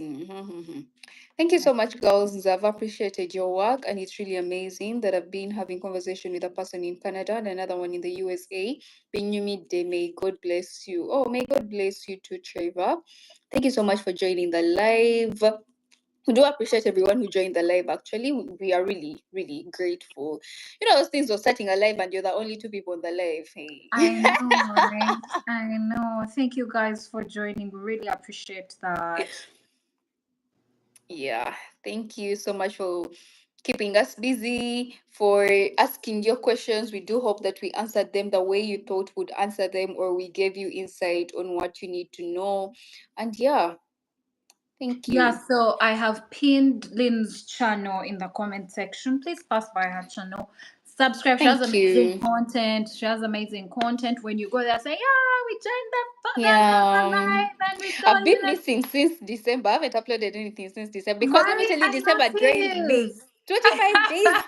Thank you so much, girls. I've appreciated your work, and it's really amazing that I've been having conversation with a person in Canada and another one in the USA. Being you midday, may God bless you. Oh, may God bless you too, Trevor. Thank you so much for joining the live. We do appreciate everyone who joined the live. Actually, we are really, really grateful. You know those things of starting a live and you're the only two people on the live. Hey. I know, right? I know. Thank you guys for joining. We really appreciate that. Yeah, thank you so much for keeping us busy, for asking your questions. We do hope that we answered them the way you thought would answer them, or we gave you insight on what you need to know. And yeah, thank Yeah, you. so I have pinned Lynn's channel in the comment section. Please pass by her channel. Subscribe. She has Thank amazing you. content. She has amazing content. When you go there, say, yeah, we joined the Yeah. live and we saw I've you. been missing since December. I haven't uploaded anything since December because let me Right? tell you, December drained I me. noticed. 25 days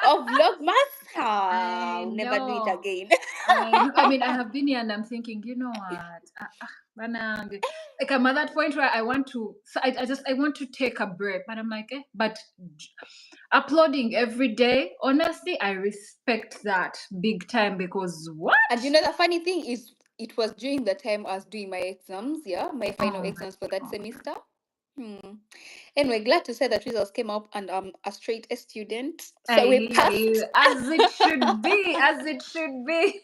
of Vlogmas. Ah, I I'll never do it know. again. I know. I mean, I have been here and I'm thinking, you know what? Banang. Like I'm at that point where I want to, so I want to take a break, but I'm like, but uploading every day, honestly, I respect that big time because what? And you know, the funny thing is, it was during the time I was doing my exams, yeah, my final Oh my exams for that God. semester. Hmm. Anyway, glad to say that results came up and I'm a straight A student. I So we hear you. passed. As it should be, as it should be.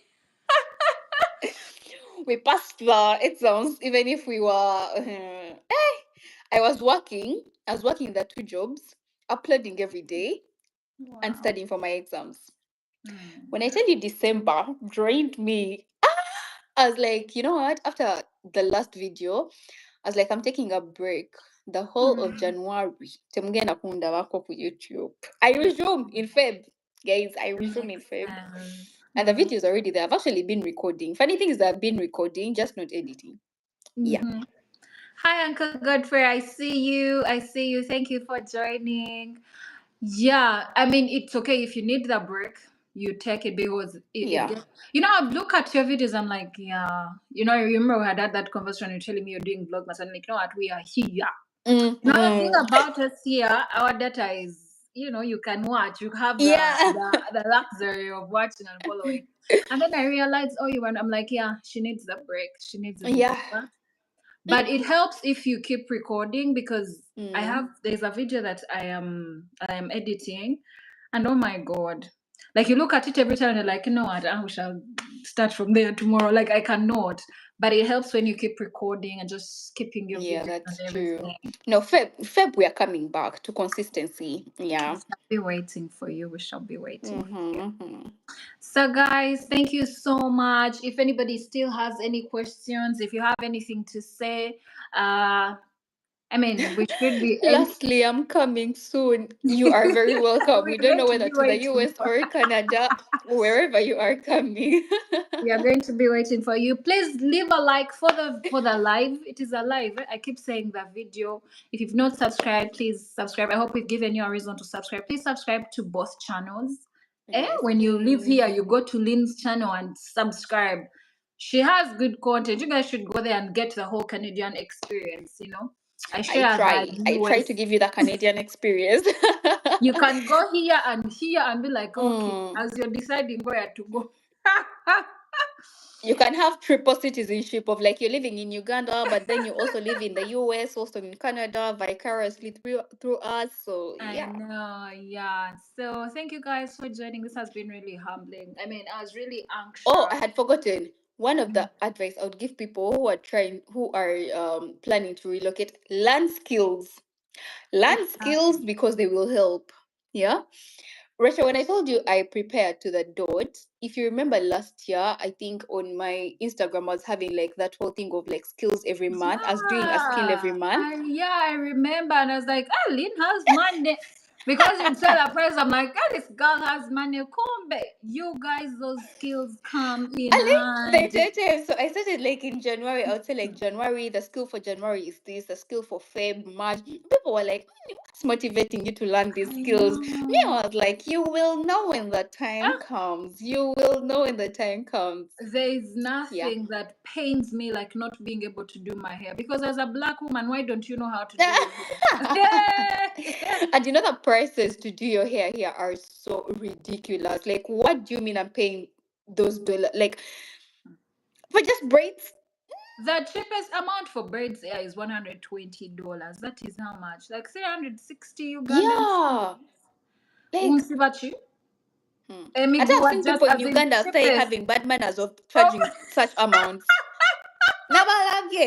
We passed the exams, even if we were. I was working the two jobs, uploading every day and Wow. studying for my exams. When Hmm. I tell you December drained me, I was like, you know what? After the last video, I was like, I'm taking a break. The whole of Hmm. January, temgenda kunda wako ku YouTube. I resume in Feb, guys. I resume in Makes Feb, sense. and the Hmm. video is already there. I've actually been recording. Funny thing is, I've been recording, just not editing. Yeah, Hmm. Hi, Uncle Godfrey. I see you. I see you. Thank you for joining. Yeah, I mean, it's okay if you need the break, you take it because it yeah. gets, I look at your videos, I'm like, yeah, I remember we had that conversation, you're telling me you're doing vlogmas, and like, you know what, we are here. Now, the thing Mm-mm. about us here, our data is, you can watch, you have Yeah, the luxury of watching and following. And then I realized, oh, you went, I'm like, yeah, she needs the break, she needs yeah. December. But it helps if you keep recording because Mm. there's a video that I am editing, and oh my god, like you look at it every time and you're like, you know what, we shall start from there tomorrow, like I cannot. But it helps when you keep recording and just keeping your Yeah, videos and that's true. everything. No, Feb, we are coming back to consistency. We Yeah. shall be waiting for you, we shall be waiting for you. Mm-hmm. So guys, thank you so much. If anybody still has any questions, if you have anything to say, I mean, we should be ending. Lastly, I'm coming soon. You are very welcome. We We're don't going know to whether be to the waiting US for. or Canada, wherever you are coming. We are going to be waiting for you. Please leave a like for the live. It is a live. I keep saying the video. If you've not subscribed, please subscribe. I hope we've given you a reason to subscribe. Please subscribe to both channels. Yes, When you live please. here, you go to Lynn's channel and subscribe. She has good content. You guys should go there and get the whole Canadian experience. I I share the try. I try to US. give you the Canadian experience. You can go here and be like, okay, Mm. as you're deciding where to go. You can have triple citizenship of like you're living in Uganda, but then you also live in the US, also in Canada, vicariously through us. So I yeah. know, yeah. So thank you guys for joining. This has been really humbling. I mean, I was really Oh, I anxious. had forgotten. One of Mm. the advice I would give people who are planning to relocate: learn skills. Learn skills Exactly. because they will help. Yeah. Rachel, when I told you I prepared to the dot, if you remember last year, I think on my Instagram I was having like that whole thing of like skills every month. I was doing a skill every Yeah, month. I remember, and I was like, Lynn has money because you'd say that price. I'm like, this girl has money. Come, you guys, those skills come in Ali, they handy. did. So I started like in January. I would say like January, the skill for January is this, the skill for Feb, March. People were like, It's motivating you to learn these I skills. Me, I know. was like, you will know when the time Ah, comes. You will know when the time comes. there is Yeah. nothing that pains me like not being able to do my hair, because as a black woman, why don't you know how to do your hair? And you know the prices to do your hair here are so ridiculous. Like, what do you mean I'm paying those dollars? Like, for just braids? The cheapest amount for braids hair is $120. That is how much? Like 360 Ugandan Yeah. cedis. Like, Unsibachi. hmm. I think I've Emigua seen just people in as in Uganda say cheapest. having bad manners of Oh, charging such amounts. Nabalabye.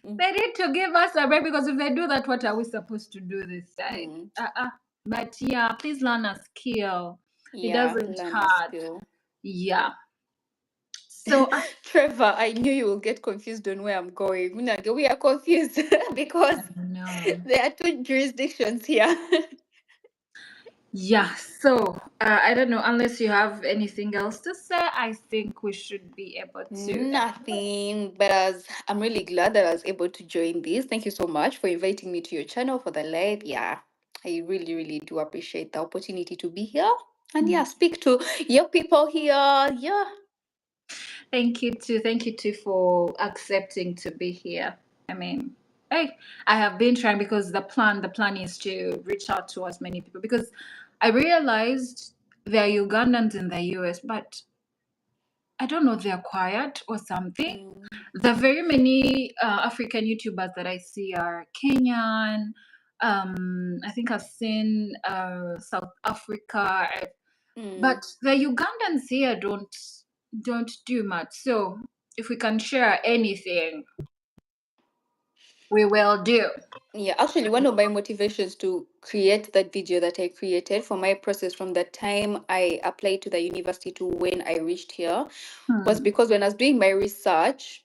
they need to give us a break, because if they do that, what are we supposed to do this side? Hmm. But yeah, please learn a skill. It Yeah, doesn't learn a hurt. skill. Yeah. So Trevor, I knew you will get confused on where I'm going. Munage, we are confused because no. there are two jurisdictions here. Yeah. So I don't know. Unless you have anything else to say, I think we should be able to. Nothing, but I'm really glad that I was able to join this. Thank you so much for inviting me to your channel for the live. Yeah, I really, really do appreciate the opportunity to be here and yeah, speak to your people here. Yeah. Thank you too. Thank you too for accepting to be here. I mean, hey, I have been trying, because the plan is to reach out to as many people, because I realized there are Ugandans in the US, but I don't know, they're quiet or something. Mm, The very many African YouTubers that I see are Kenyan. I think I've seen South Africa, mm. but the Ugandans here don't do much. So if we can share anything, we will do. Yeah, actually, one of my motivations to create that video that I created for my process from the time I applied to the university to when I reached here was Hmm. because when I was doing my research,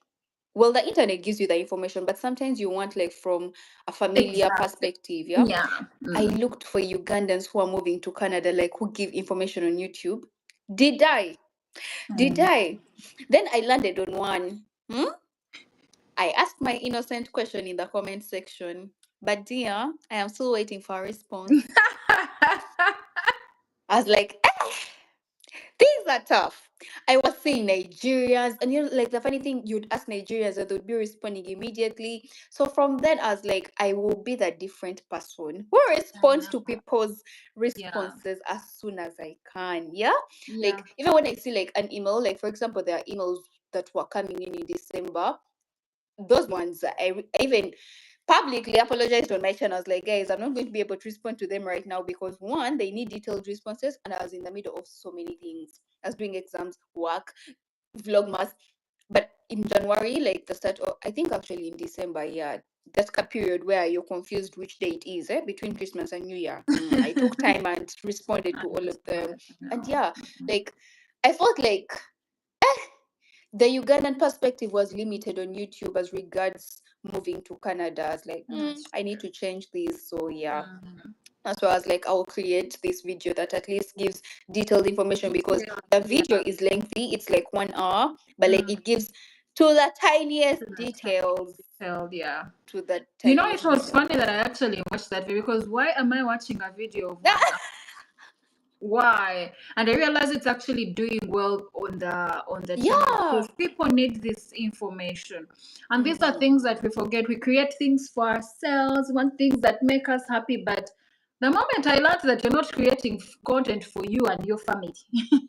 well, the internet gives you the information, but sometimes you want like from a familiar Exactly. perspective. Yeah. Yeah. I Mm. looked for Ugandans who are moving to Canada, like who give information on YouTube. Did I? Did Mm. I? Then I landed on one. Hmm? I asked my innocent question in the comment section, but dear, I am still waiting for a response. I was like, things are tough. I was seeing Nigerians, and you know, like the funny thing, you'd ask Nigerians and they'd be responding immediately. So from then, I was like, I will be the different person who responds to people's Yeah. responses as soon as I can. Yeah. Yeah. Like, even when I see like an email, like for example, there are emails that were coming in December. Those ones, I even publicly apologized on my channel. I was like, guys, I'm not going to be able to respond to them right now because one, they need detailed responses, and I was in the middle of so many things. I was doing exams, work, vlogmas. But in January, like the start of, I think actually in December, yeah, that's a period where you're confused which day it is, between Christmas and New Year. I took time and responded to all of them. Understood. And No. yeah, like I felt like the Ugandan perspective was limited on YouTube as regards moving to Canada. I was like, That's I need to change this. So yeah, true. that's why I was like, I'll create this video that at least gives detailed information because Detailed, the yeah. video is lengthy. It's like 1 hour, but like Mm. it gives to the tiniest That's details. detailed, yeah. To the You know, it tiniest was details. funny that I actually watched that video, because why am I watching a video of 1 hour? Why? And I realized it's actually doing well on the channel, Yeah. because people need this information. And these are Mhm. things that we forget. We create things for ourselves, want things that make us happy, but the moment I learned that you're not creating content for you and your family,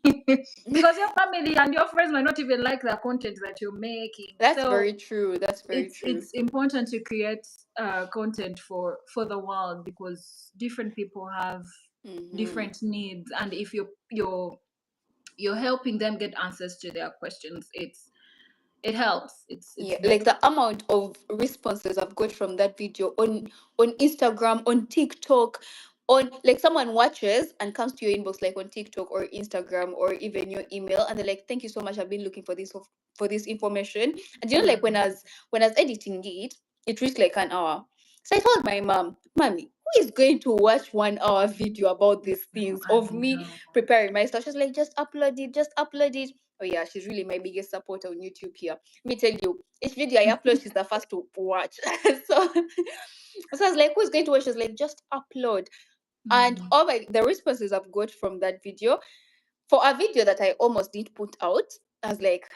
because your family and your friends might not even like the content that you're making. That's So very true. That's very true. it's important to create content for the world, because different people have Mhm. different needs, and if you're helping them get answers to their questions, it helps. It's Yeah, like better. the amount of responses I've got from that video on Instagram, on TikTok, on like someone watches and comes to your inbox like on TikTok or Instagram or even your email and they're like, "Thank you so much. I've been looking for for this information." And you know, like when I was editing it, it reached like an hour. So I told my mom, "Mommy, who is going to watch 1 hour video about these things I of me know. preparing my stuff?" She's like, "Just upload it, just upload it." Oh yeah, she's really my biggest supporter on YouTube here. Let me tell you, each video I upload, she's the first to watch. So So I was like, who's going to watch? She was like, just upload. And all the responses I've got from that video, for a video that I almost did put out, I was like,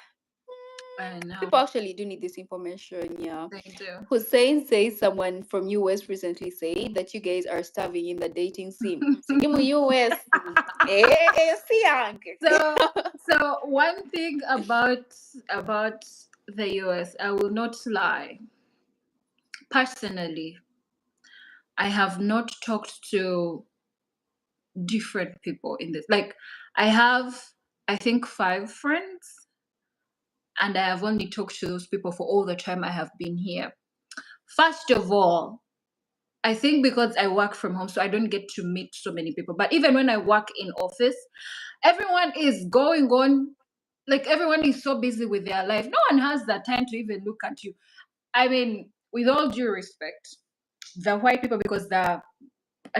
I know. people actually do need this information. Yeah. They do. Hussein says someone from US recently said that you guys are starving in the dating scene. Sige mo US. Siyang. So, so one thing about the US, I will not lie. Personally, I have not talked to different people in this. Like, I have, I think, 5 friends, and I have only talked to those people for all the time I have been here. First of all, I think because I work from home, so I don't get to meet so many people. But even when I work in office, everyone is going on, like everyone is so busy with their life. No one has that time to even look at you. I mean, with all due respect, the white people, because at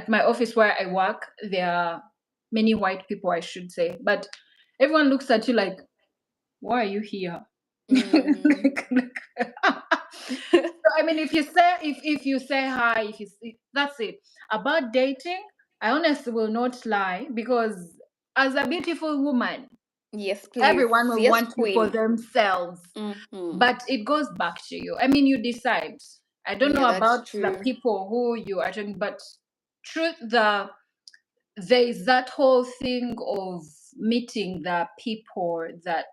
my office where I work, there are many white people, I should say, but everyone looks at you like, why are you here? So, I mean, if you say hi, that's it. About dating, I honestly will not lie, because as a beautiful woman, Yes, please. everyone will Yes, want you for queen. themselves. But it goes back to you. I mean, you decide. I don't know Yeah, that's about the true. people who you are talking, but truth, there is that whole thing of meeting the people that,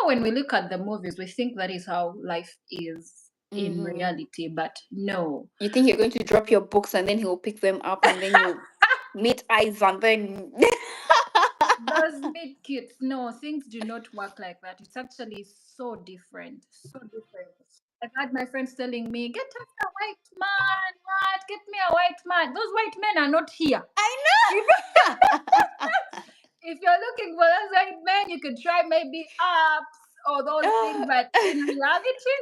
when we look at the movies, we think that is how life is in reality, but no. You think you're going to drop your books and then he'll pick them up and then you meet eyes and then Those meet cutes, no, things do not work like that. It's actually so different, so different. I've had my friends telling me, get us a white man, what? Get me a white man. Those white men are not here. I know. If you're looking for those white men, you could try maybe apps or those things, but in reality,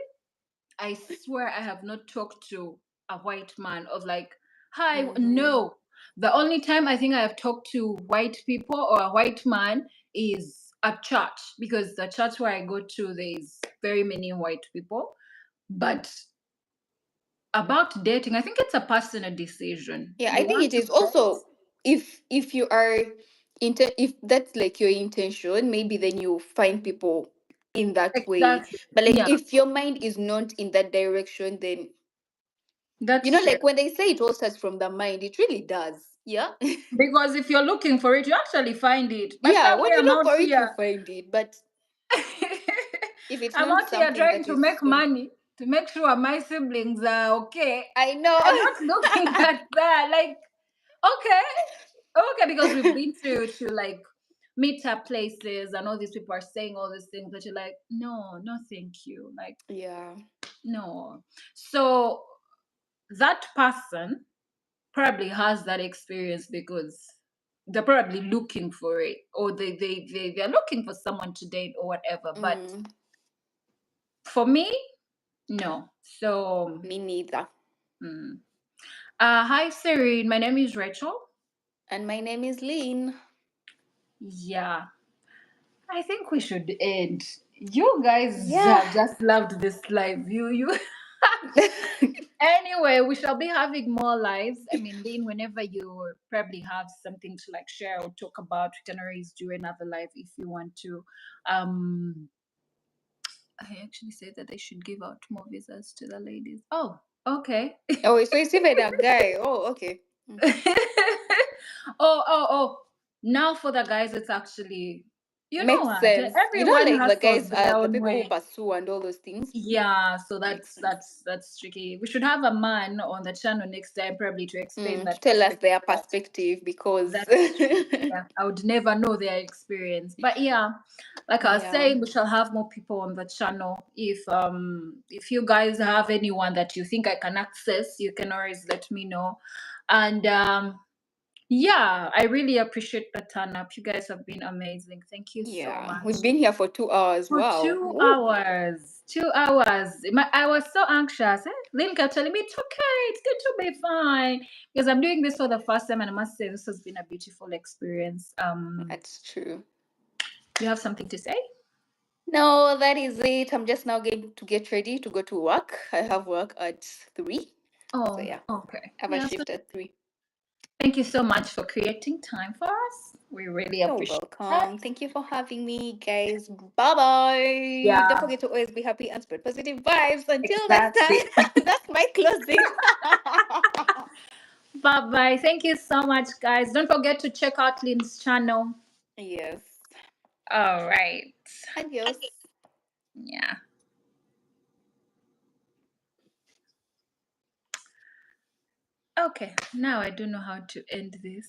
I swear I have not talked to a white man of like, hi, no. The only time I think I have talked to white people or a white man is at church, because the church where I go to, there's very many white people. But about dating, I think it's a personal decision. Yeah, I You think want it to is also, if you are if that's like your intention, maybe then you find people in that way. exactly. But like Yeah, if your mind is not in that direction, then that's true. like when they say it all starts from the mind, it really does. Yeah. Because if you're looking for it, you actually find it. By Yeah, the when way, you I'm look out for it, you here. find it. But if it's I'm not out here something trying that to is make going, money to make sure my siblings are okay. I know. I'm not looking at that. Like, okay, because we've been to like meet up places, and all these people are saying all these things that you're like, no, no, thank you. Like, Yeah. no. So that person probably has that experience because they're probably looking for it, or they're looking for someone to date or whatever. But for me, no. So, Me neither. mm. Hi, Siri. My name is Rachel. And my name is Lynn. Yeah, I think we should end. You guys Yeah. have just loved this live. You. Anyway, we shall be having more lives. I mean, Lynn, whenever you probably have something to like share or talk about, we can always do another live if you want to. Um, I actually said that they should give out more visas to the ladies. Oh, okay. Oh, so it's even a guy. Oh, okay. Oh. Now for the guys, it's actually, Makes what? sense. You know, Everyone like the hustles guys their are the own people who way. pursue and all those things. Yeah, so Makes that's sense. that's that's tricky. We should have a man on the channel next time, probably to explain To that tell us perspective. their perspective because That's true. Yeah, I would never know their experience. But yeah, like I was yeah. saying, we shall have more people on the channel. If you guys have anyone that you think I can access, you can always let me know. And yeah, I really appreciate the turn up. You guys have been amazing. Thank you so Yeah. much. We've been here for 2 hours. For Wow. two Woo. hours. 2 hours. I was so anxious. Lynn kept telling me it's okay, it's going to be fine. Because I'm doing this for the first time, and I must say this has been a beautiful experience. That's true. You have something to say? No, that is it. I'm just now going to get ready to go to work. I have work at 3. Oh, yeah, okay. have a Yeah, shift at 3. thank you so much for creating time for us. We really You're appreciate that. welcome. Thank you for having me, guys. Bye bye. Don't Yeah, forget to always be happy and spread positive vibes. Until next exactly. time, that's my closing. Bye bye. Thank you so much, guys. Don't forget to check out Lynn's channel. Yes. All right. Adios. Yeah. Okay. Now I don't know how to end this.